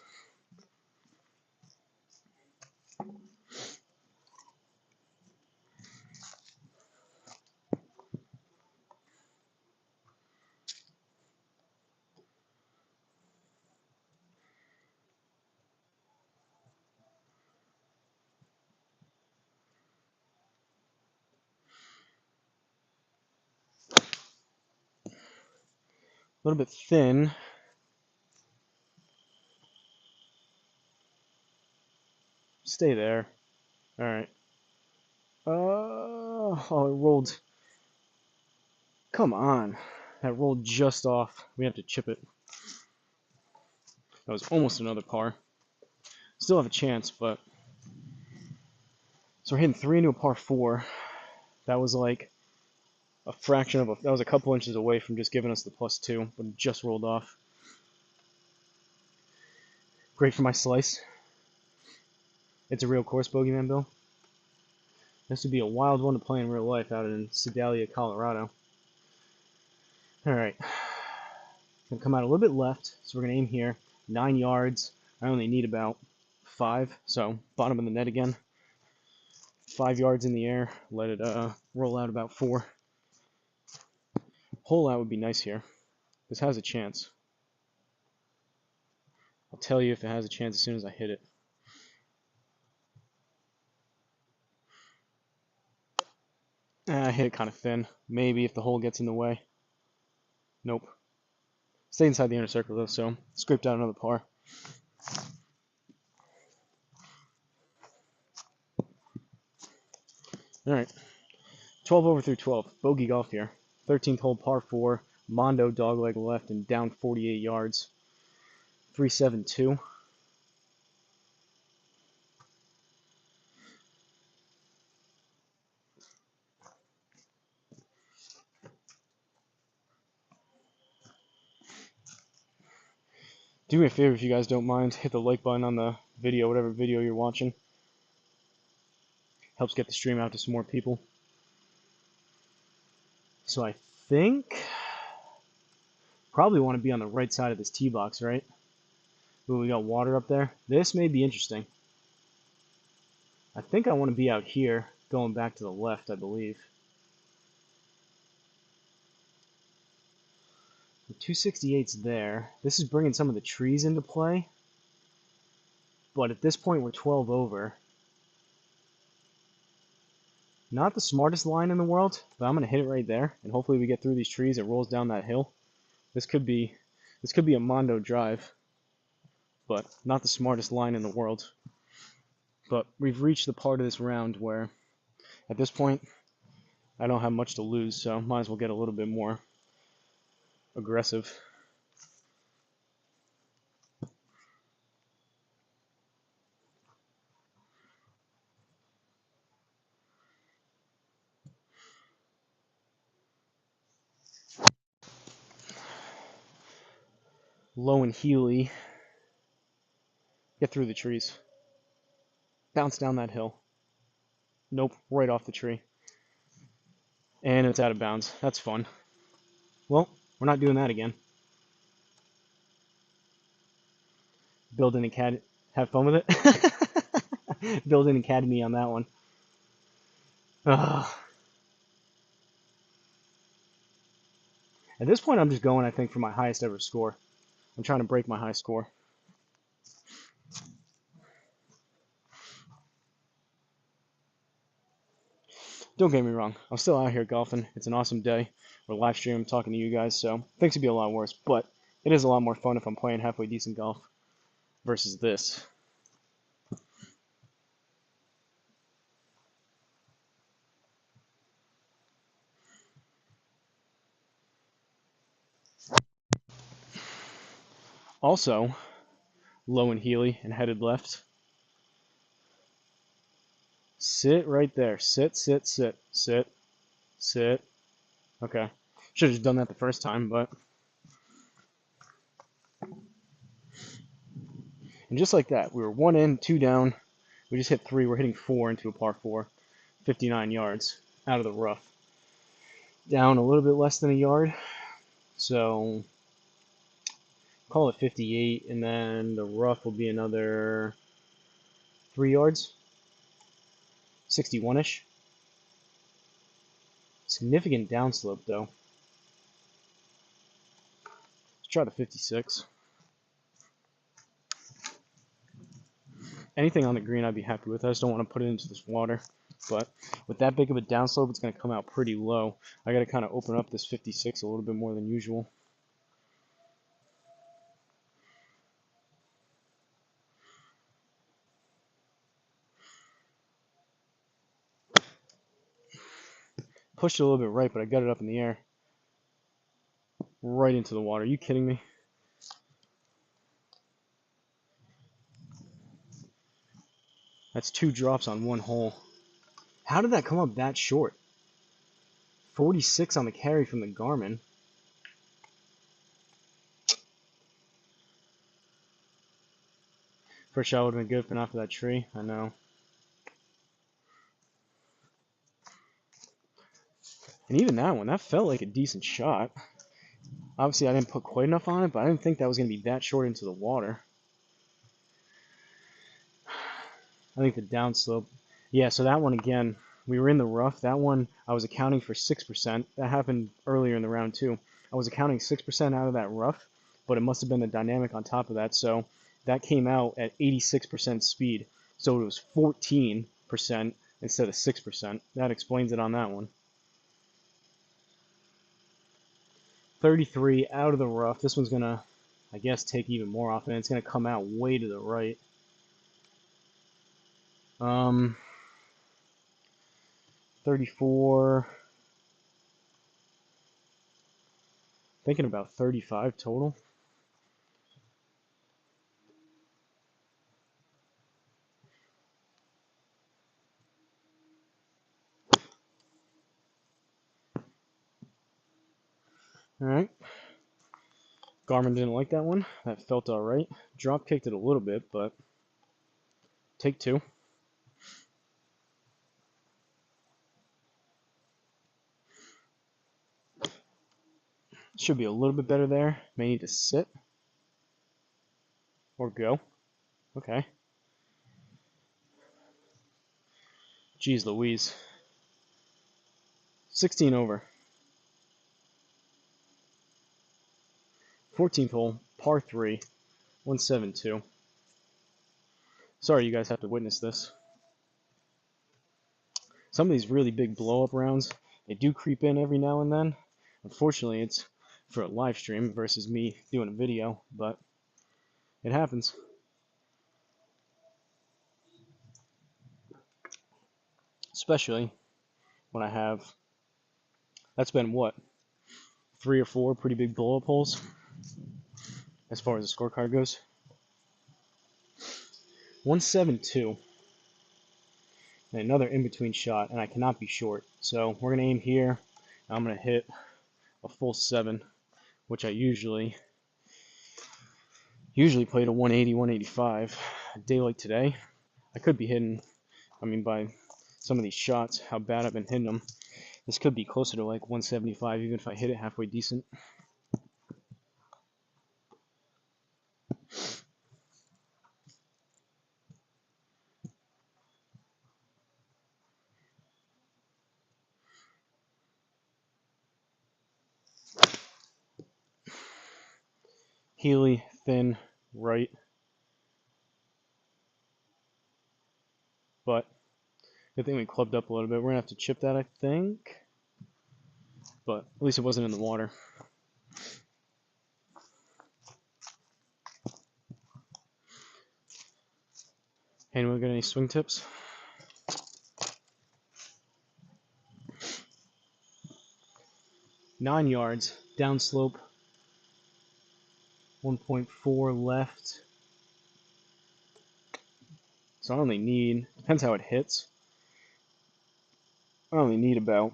A little bit thin. Stay there. Alright. Oh, it rolled. Come on. That rolled just off. We have to chip it. That was almost another par. Still have a chance, but... So we're hitting 3 into a par 4. That was like a fraction of a... That was a couple inches away from just giving us the +2, but it just rolled off. Great for my slice. It's a real course bogeyman, Bill. This would be a wild one to play in real life out in Sedalia, Colorado. Alright. Gonna come out a little bit left, so we're gonna aim here. 9 yards. I only need about 5, so bottom of the net again. 5 yards in the air. Let it roll out about 4. Hole out would be nice here. This has a chance. I'll tell you if it has a chance as soon as I hit it. I hit it kind of thin. Maybe if the hole gets in the way. Nope. Stay inside the inner circle though, so scraped out another par. Alright. 12 over through 12. Bogey golf here. 13th hole par 4. Mondo dogleg left and down 48 yards. 372. Do me a favor if you guys don't mind, hit the like button on the video, whatever video you're watching. Helps get the stream out to some more people. So I think probably want to be on the right side of this tee box, right? Ooh, we got water up there. This may be interesting. I think I want to be out here, going back to the left, I believe. The 268's there. This is bringing some of the trees into play. But at this point, we're 12 over. Not the smartest line in the world, but I'm going to hit it right there. And hopefully we get through these trees. It rolls down that hill. This could be a Mondo drive. But not the smartest line in the world. But we've reached the part of this round where, at this point, I don't have much to lose. So might as well get a little bit more aggressive. Low and Healy. Get through the trees. Bounce down that hill. Nope, right off the tree. And it's out of bounds. That's fun. Well, we're not doing that again. Build an academy. Have fun with it. Build an academy on that one. Ugh. At this point, I'm just going, I think, for my highest ever score. I'm trying to break my high score. Don't get me wrong. I'm still out here golfing. It's an awesome day. We're live streaming, talking to you guys, so things could be a lot worse. But it is a lot more fun if I'm playing halfway decent golf versus this. Also, Low and Healy and headed left. Sit right there. Sit, sit, sit, sit, sit. Okay. Should have just done that the first time, but... And just like that, we were 1 in, 2 down. We just hit 3. We're hitting 4 into a par 4. 59 yards out of the rough. Down a little bit less than a yard. So, call it 58, and then the rough will be another 3 yards. 61-ish. Significant downslope, though. Let's try the 56. Anything on the green I'd be happy with. I just don't want to put it into this water. But with that big of a downslope, it's going to come out pretty low. I got to kind of open up this 56 a little bit more than usual. Pushed it a little bit right, but I got it up in the air. Right into the water. Are you kidding me? That's 2 drops on 1 hole. How did that come up that short? 46 on the carry from the Garmin. First shot would have been good, but not for that tree. I know. And even that one, that felt like a decent shot. Obviously, I didn't put quite enough on it, but I didn't think that was going to be that short into the water. I think the downslope. Yeah, so that one again, we were in the rough. That one, I was accounting for 6%. That happened earlier in the round too. I was accounting 6% out of that rough, but it must have been the dynamic on top of that. So that came out at 86% speed. So it was 14% instead of 6%. That explains it on that one. 33 out of the rough. This one's going to, I guess, take even more off, and it's going to come out way to the right. 34. Thinking about 35 total. Alright. Garmin didn't like that one. That felt alright. Drop kicked it a little bit, but take two. Should be a little bit better there. May need to sit. Or go. Okay. Jeez Louise. 16 over. 14th hole, par 3, 172. Sorry you guys have to witness this. Some of these really big blow-up rounds, they do creep in every now and then. Unfortunately, it's for a live stream versus me doing a video, but it happens. Especially when I have, that's been what, 3 or 4 pretty big blow-up holes as far as the scorecard goes. 172. And another in-between shot, and I cannot be short. So we're going to aim here. I'm going to hit a full 7, which I usually play to 180, 185. A day like today, I could be hitting, I mean, by some of these shots, how bad I've been hitting them, this could be closer to like 175, even if I hit it halfway decent. Healy, thin, right. But I think we clubbed up a little bit. We're going to have to chip that, I think. But at least it wasn't in the water. Anyone got any swing tips? Nine yards, downslope, 1.4 left. So I only need, depends how it hits. I only need about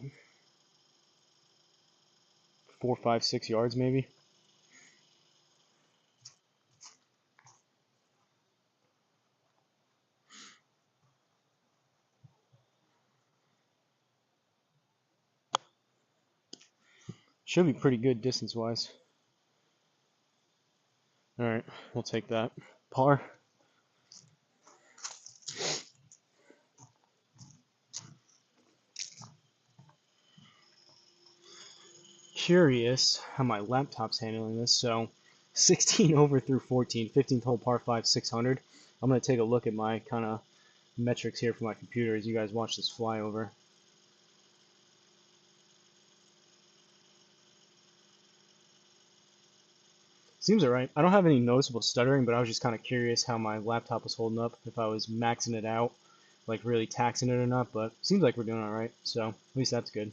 4, 5, 6 yards maybe. Should be pretty good distance-wise. Alright, we'll take that. Par. Curious how my laptop's handling this. So 16 over through 14, 15th hole par 5, 600. I'm going to take a look at my kind of metrics here for my computer as you guys watch this flyover. Seems alright. I don't have any noticeable stuttering, but I was just kind of curious how my laptop was holding up, if I was maxing it out, like really taxing it or not, but seems like we're doing alright, so at least that's good.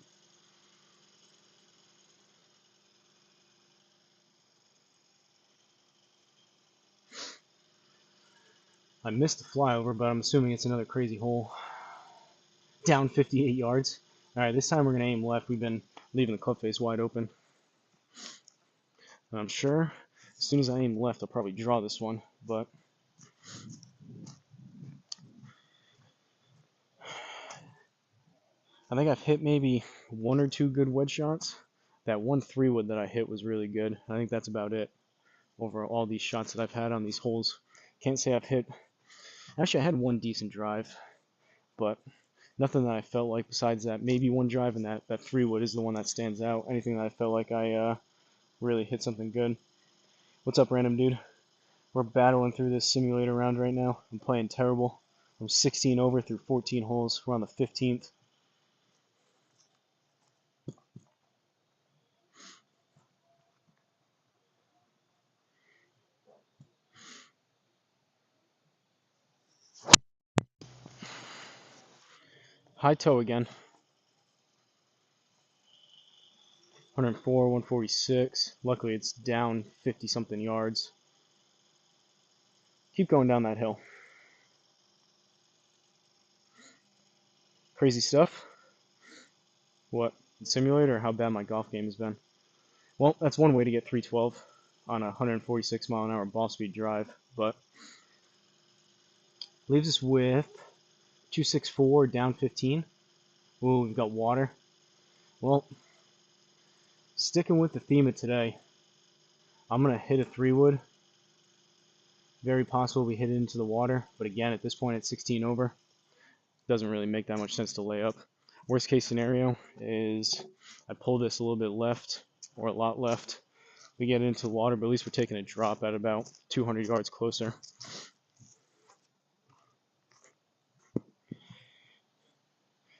I missed the flyover, but I'm assuming it's another crazy hole. Down 58 yards. Alright, this time we're going to aim left. We've been leaving the club face wide open. And I'm sure as soon as I aim left, I'll probably draw this one, but I think I've hit maybe 1 or 2 good wedge shots. That one 3-wood that I hit was really good. I think that's about it over all these shots that I've had on these holes. Can't say I've hit. Actually, I had one decent drive, but nothing that I felt like besides that. Maybe one drive, and that 3-wood is the one that stands out. Anything that I felt like I really hit something good. What's up, random dude? We're battling through this simulator round right now. I'm playing terrible. I'm 16 over through 14 holes. We're on the 15th. High toe again. 104, 146. Luckily, it's down 50 something yards. Keep going down that hill. Crazy stuff. What? The simulator or how bad my golf game has been? Well, that's one way to get 312 on a 146 mile an hour ball speed drive, but leaves us with 264 down 15. Ooh, we've got water. Well, sticking with the theme of today, I'm going to hit a 3-wood. Very possible we hit it into the water, but again, at this point it's 16 over. Doesn't really make that much sense to lay up. Worst case scenario is I pull this a little bit left or a lot left. We get into the water, but at least we're taking a drop at about 200 yards closer.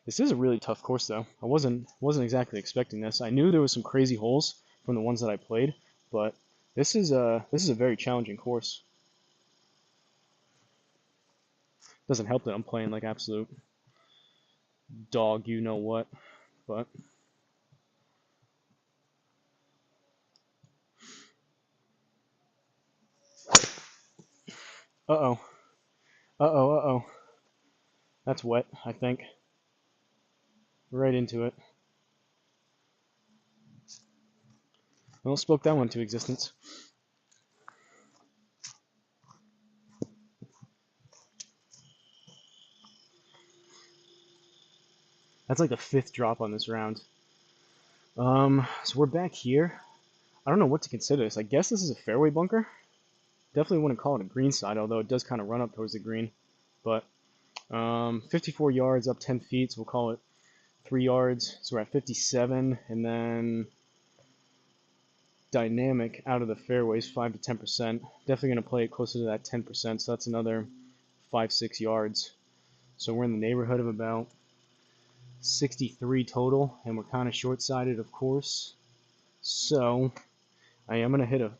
This is a really tough course, though. I wasn't exactly expecting this. I knew there was some crazy holes from the ones that I played, but this is a very challenging course. Doesn't help that I'm playing like absolute dog, you know what, but uh-oh, uh-oh, uh-oh. That's wet, I think. Right into it. Well, spoke that one to existence. That's like the 5th drop on this round. So we're back here. I don't know what to consider this. I guess this is a fairway bunker. Definitely wouldn't call it a green side, although it does kind of run up towards the green. But 54 yards up 10 feet, so we'll call it 3 yards. So we're at 57, and then dynamic out of the fairways 5 to 10%. Definitely going to play it closer to that 10%, so that's another 5-6 yards. So we're in the neighborhood of about 63 total, and we're kind of short-sided, of course. So I am going to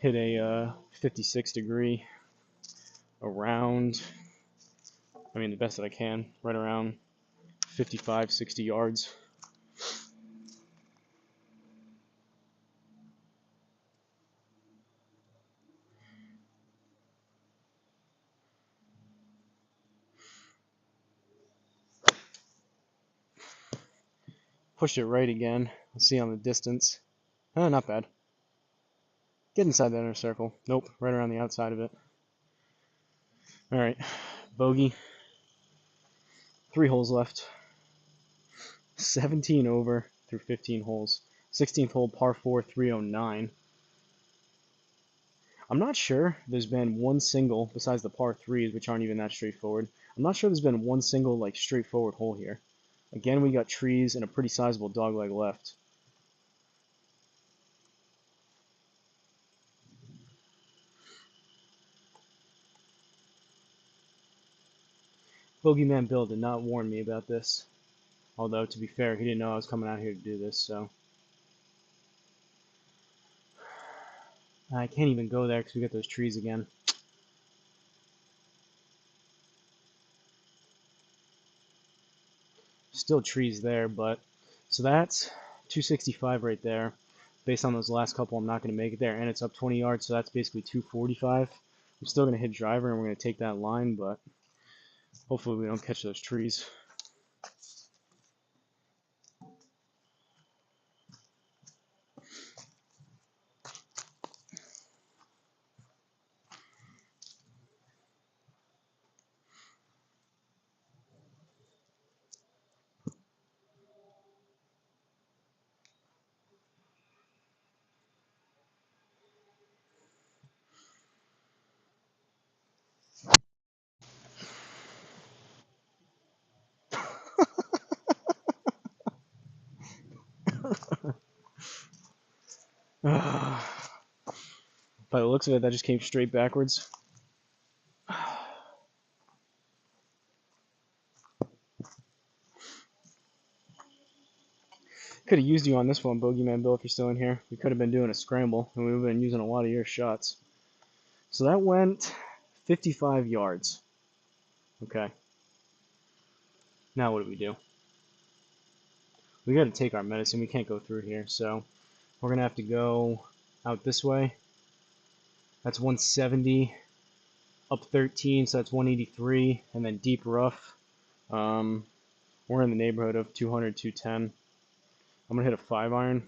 hit a 56 degree around, I mean the best that I can, right around 55, 60 yards. Pushed it right again. Let's see on the distance. Not bad. Get inside that inner circle. Nope, right around the outside of it. Alright, bogey. 3 holes left. 17 over through 15 holes. 16th hole, par 4, 309. I'm not sure there's been one single, besides the par 3s, which aren't even that straightforward. I'm not sure there's been one single, like, straightforward hole here. Again, we got trees and a pretty sizable dogleg left. Bogeyman Bill did not warn me about this. Although, to be fair, he didn't know I was coming out here to do this, so. I can't even go there because we got those trees again. Still trees there, but. So that's 265 right there. Based on those last couple, I'm not going to make it there. And it's up 20 yards, so that's basically 245. I'm still going to hit driver, and we're going to take that line, but hopefully we don't catch those trees. By the looks of it, that just came straight backwards. Could have used you on this one, Bogeyman Bill, if you're still in here. We could have been doing a scramble, and we would have been using a lot of your shots. So that went 55 yards. Okay. Now what do we do? We got to take our medicine. We can't go through here, so we're going to have to go out this way. That's 170. Up 13, so that's 183. And then deep rough. We're in the neighborhood of 200, 210. I'm going to hit a 5 iron.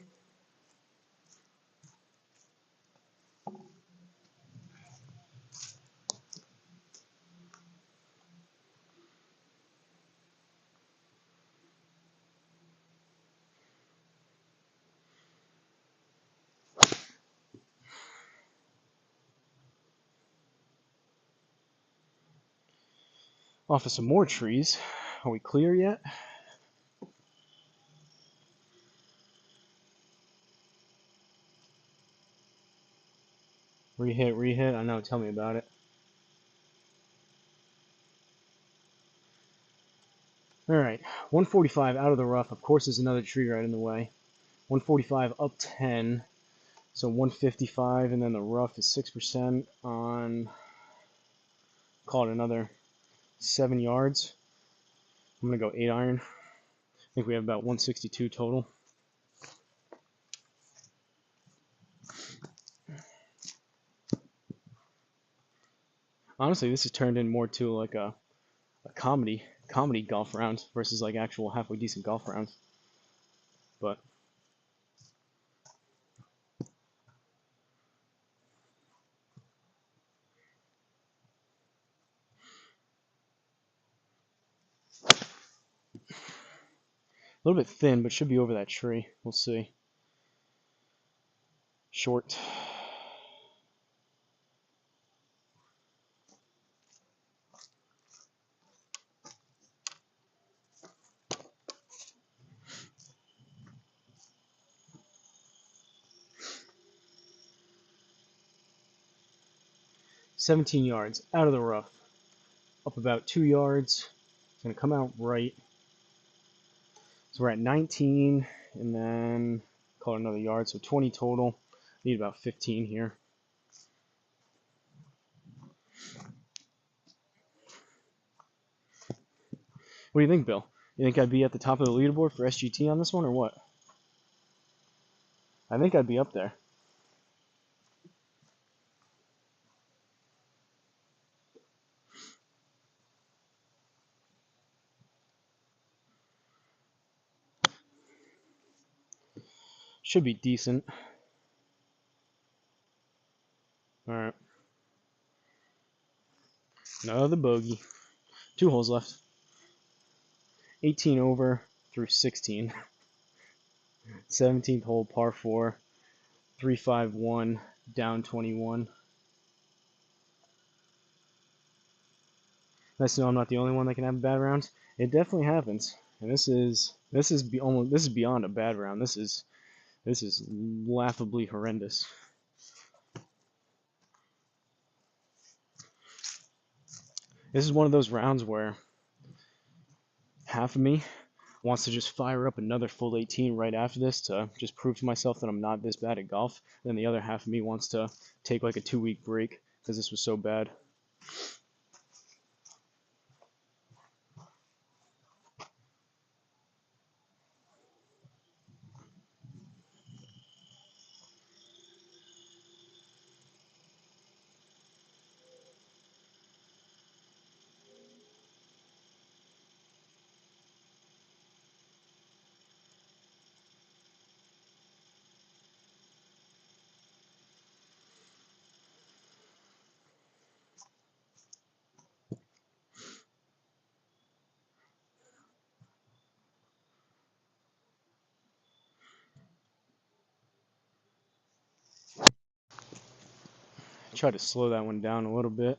Off of some more trees. Are we clear yet? Rehit. I know, tell me about it. Alright, 145 out of the rough. Of course, there's another tree right in the way. 145 up 10. So 155, and then the rough is 6% on, call it another 7 yards. I'm going to go 8 iron. I think we have about 162 total. Honestly, this has turned in more to like a comedy golf round versus like actual halfway decent golf rounds. But a little bit thin, but should be over that tree. We'll see. Short. $17 yards out of the rough. Up about 2 yards. It's going to come out right. So we're at 19, and then call it another yard, so 20 total. Need about 15 here. What do you think, Bill? You think I'd be at the top of the leaderboard for SGT on this one, or what? I think I'd be up there. Should be decent. Alright. Another bogey. 2 holes left. 18 over through 16. 17th hole, par 4. 351, down 21. Nice to know I'm not the only one that can have a bad round. It definitely happens, and this is beyond a bad round. This is laughably horrendous. This is one of those rounds where half of me wants to just fire up another full 18 right after this to just prove to myself that I'm not this bad at golf. Then the other half of me wants to take like a 2-week break because this was so bad. Try to slow that one down a little bit.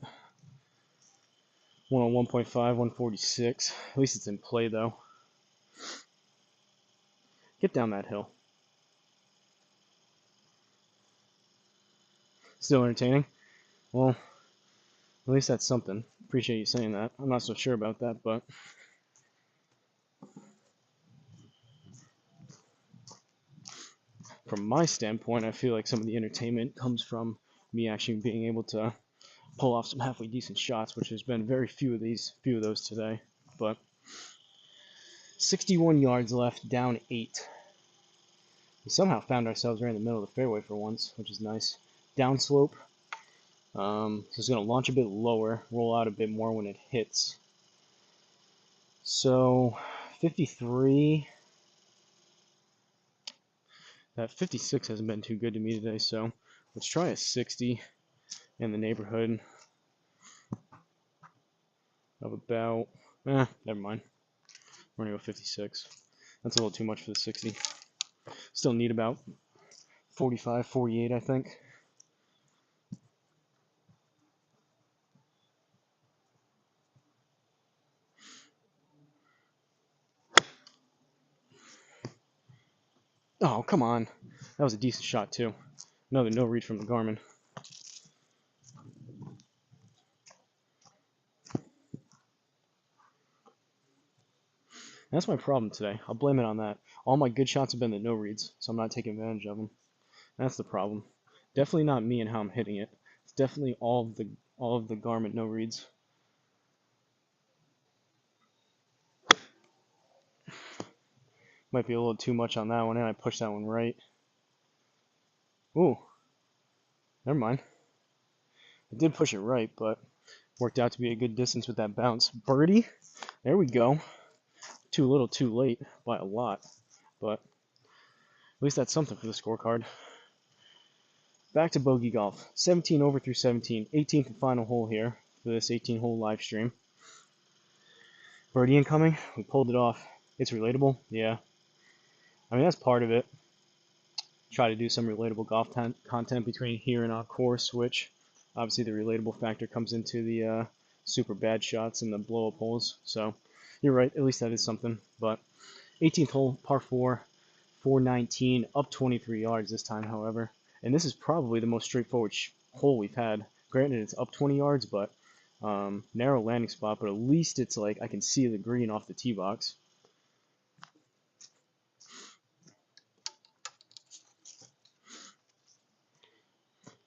One on 1.5, 146. At least it's in play though. Get down that hill. Still entertaining? Well, at least that's something. Appreciate you saying that. I'm not so sure about that, but from my standpoint, I feel like some of the entertainment comes from me actually being able to pull off some halfway decent shots, which has been very few of those today. But 61 yards left, down 8. We somehow found ourselves right in the middle of the fairway for once, which is nice. Downslope. So it's going to launch a bit lower, roll out a bit more when it hits. So 53. That 56 hasn't been too good to me today, so let's try a 60 in the neighborhood of about, never mind. We're going to go 56. That's a little too much for the 60. Still need about 45, 48, I think. Oh, come on. That was a decent shot, too. Another no read from the Garmin. That's my problem today. I'll blame it on that. All my good shots have been the no reads, so I'm not taking advantage of them. That's the problem. Definitely not me and how I'm hitting it. It's definitely all of the Garmin no reads. Might be a little too much on that one, and I pushed that one right. Ooh, never mind. I did push it right, but worked out to be a good distance with that bounce. Birdie, there we go. Too little, too late by a lot, but at least that's something for the scorecard. Back to bogey golf. 17 over through 17. 18th and final hole here for this 18-hole live stream. Birdie incoming. We pulled it off. It's relatable. Yeah. I mean, that's part of it. Try to do some relatable golf content between here and on course, which obviously the relatable factor comes into the super bad shots and the blow-up holes. So you're right. At least that is something. But 18th hole, par 4, 419, up 23 yards this time, however. And this is probably the most straightforward hole we've had. Granted, it's up 20 yards, but narrow landing spot, but at least it's like I can see the green off the tee box.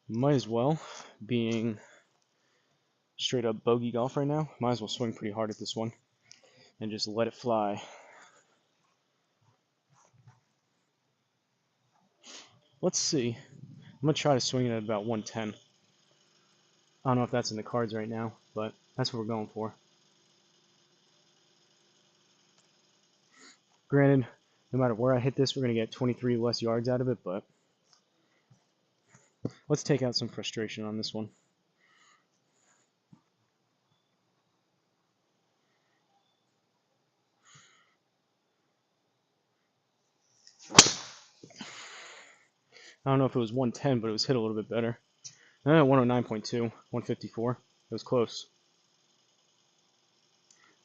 Might as well, being straight up bogey golf right now, might as well swing pretty hard at this one and just let it fly. Let's see. I'm going to try to swing it at about 110. I don't know if that's in the cards right now, but that's what we're going for. Granted, no matter where I hit this, we're going to get 23 less yards out of it, but let's take out some frustration on this one. I don't know if it was 110, but it was hit a little bit better. 109.2, 154. It was close.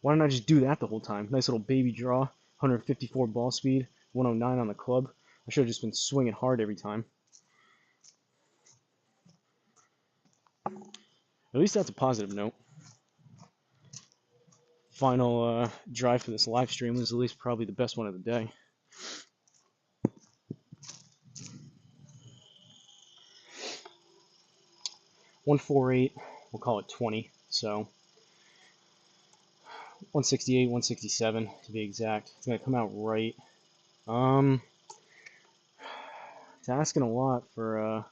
Why didn't I just do that the whole time? Nice little baby draw, 154 ball speed, 109 on the club. I should have just been swinging hard every time. At least that's a positive note. Final drive for this live stream was at least probably the best one of the day. .148, we'll call it 20. So 168, 167 to be exact. It's gonna come out right. It's asking a lot for an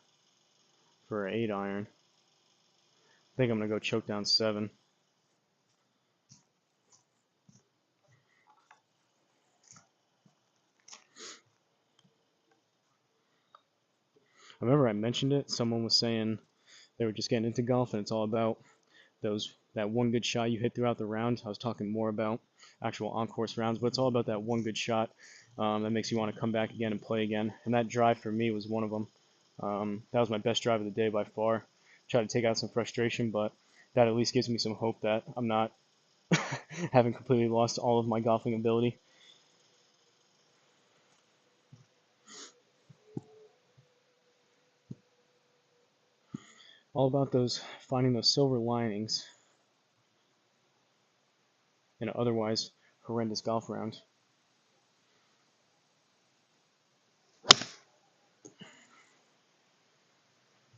8-iron. I think I'm gonna go choke down 7. I remember I mentioned it. Someone was saying they were just getting into golf, and it's all about that one good shot you hit throughout the round. I was talking more about actual on-course rounds, but it's all about that one good shot that makes you want to come back again and play again. And that drive for me was one of them. That was my best drive of the day by far. Try to take out some frustration, but that at least gives me some hope that I'm not haven't completely lost all of my golfing ability. All about those, finding those silver linings in an otherwise horrendous golf round.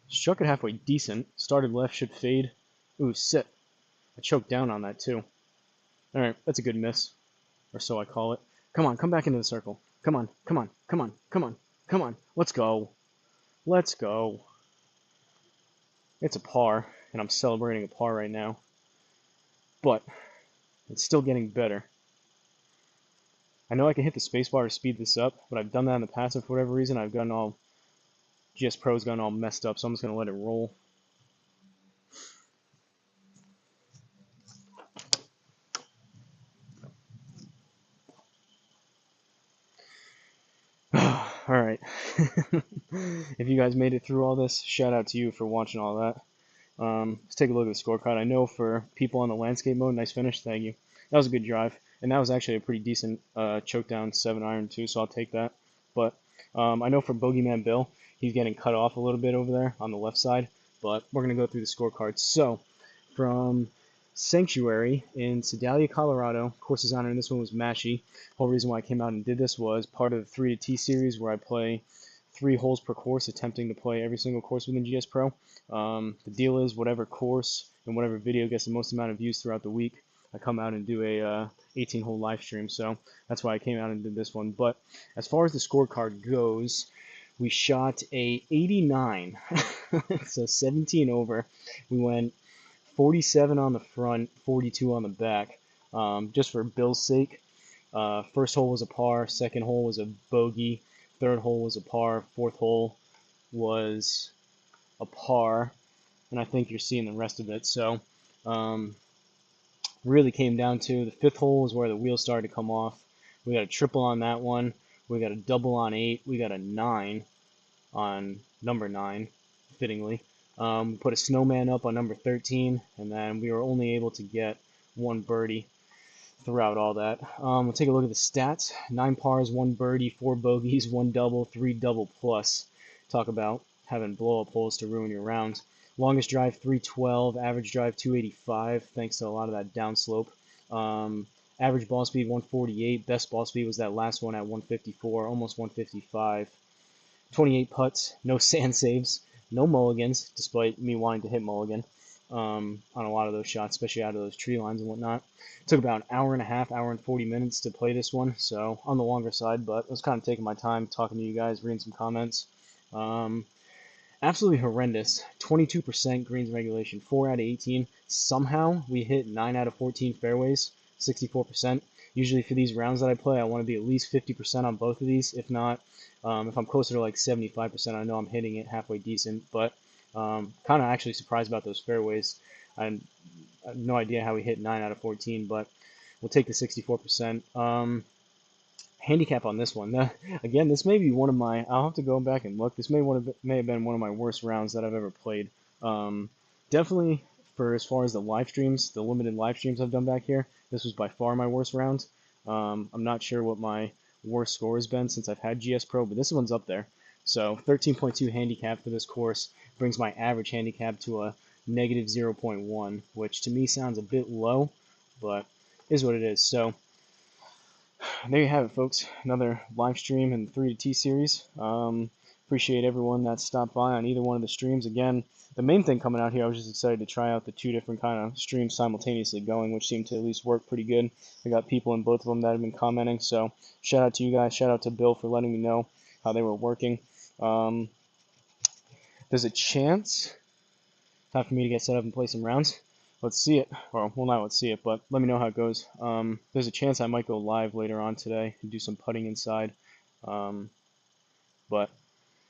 Struck it halfway decent. Started left, should fade. Ooh, sit. I choked down on that too. Alright, that's a good miss. Or so I call it. Come on, come back into the circle. Come on, come on, come on, come on, come on. Let's go. Let's go. It's a par, and I'm celebrating a par right now. But it's still getting better. I know I can hit the spacebar to speed this up, but I've done that in the past, and for whatever reason, I've gotten all GSPro's gotten all messed up, so I'm just gonna let it roll. Alright. If you guys made it through all this, shout out to you for watching all that. Let's take a look at the scorecard. I know for people on the landscape mode, nice finish, thank you. That was a good drive, and that was actually a pretty decent choke down 7-iron too, so I'll take that. But I know for Bogeyman Bill, he's getting cut off a little bit over there on the left side, but we're going to go through the scorecards. So, from Sanctuary in Sedalia, Colorado, course designer, and this one was Mashy. Whole reason why I came out and did this was part of the 3 to T series where I play 3 holes per course, attempting to play every single course within GSPro. The deal is whatever course and whatever video gets the most amount of views throughout the week, I come out and do a 18-hole live stream. So that's why I came out and did this one. But as far as the scorecard goes, we shot a 89, so 17 over. We went 47 on the front, 42 on the back. Just for Bill's sake, first hole was a par, second hole was a bogey, third hole was a par, fourth hole was a par, and I think you're seeing the rest of it. So really came down to the fifth hole is where the wheels started to come off. We got a triple on that one. We got a double on 8. We got a 9 on number 9, fittingly. We put a snowman up on number 13, and then we were only able to get 1 birdie throughout all that. We'll take a look at the stats. 9 pars, 1 birdie, 4 bogeys, 1 double, 3 double plus. Talk about having blow-up holes to ruin your round. Longest drive 312, average drive 285, thanks to a lot of that downslope. Average ball speed 148, best ball speed was that last one at 154, almost 155. 28 putts, no sand saves, no mulligans, despite me wanting to hit mulligan on a lot of those shots, especially out of those tree lines and whatnot. It took about an hour and a half, hour and 40 minutes to play this one, so on the longer side, but I was kind of taking my time talking to you guys, reading some comments. Absolutely horrendous. 22% greens regulation, 4 out of 18. Somehow we hit 9 out of 14 fairways, 64%. Usually for these rounds that I play, I want to be at least 50% on both of these. If not, if I'm closer to like 75%, I know I'm hitting it halfway decent. But kind of actually surprised about those fairways. I have no idea how we hit 9 out of 14, but we'll take the 64%. Handicap on this one. Again, this may be one of my. I'll have to go back and look. This may have been one of my worst rounds that I've ever played. Definitely for as far as the live streams, the limited live streams I've done back here, this was by far my worst round. I'm not sure what my worst score has been since I've had GSPro, but this one's up there. So 13.2 handicap for this course brings my average handicap to a negative 0.1, which to me sounds a bit low, but is what it is. So there you have it, folks. Another live stream in the 3 to T series. Appreciate everyone that stopped by on either one of the streams. Again, the main thing coming out here, I was just excited to try out the 2 different kind of streams simultaneously going, which seemed to at least work pretty good. I got people in both of them that have been commenting, so shout out to you guys. Shout out to Bill for letting me know how they were working. There's a chance, time for me to get set up and play some rounds. Let's see it. Well, not let's see it, but let me know how it goes. There's a chance I might go live later on today and do some putting inside. But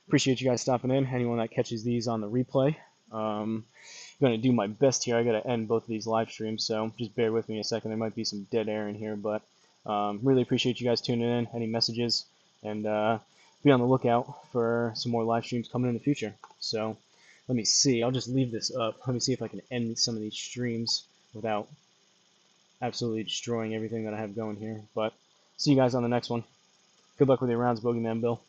appreciate you guys stopping in. Anyone that catches these on the replay. I'm going to do my best here. I got to end both of these live streams, so just bear with me a second. There might be some dead air in here, but really appreciate you guys tuning in. Any messages, and be on the lookout for some more live streams coming in the future. So let me see. I'll just leave this up. Let me see if I can end some of these streams without absolutely destroying everything that I have going here. But see you guys on the next one. Good luck with your rounds, Bogeyman Bill.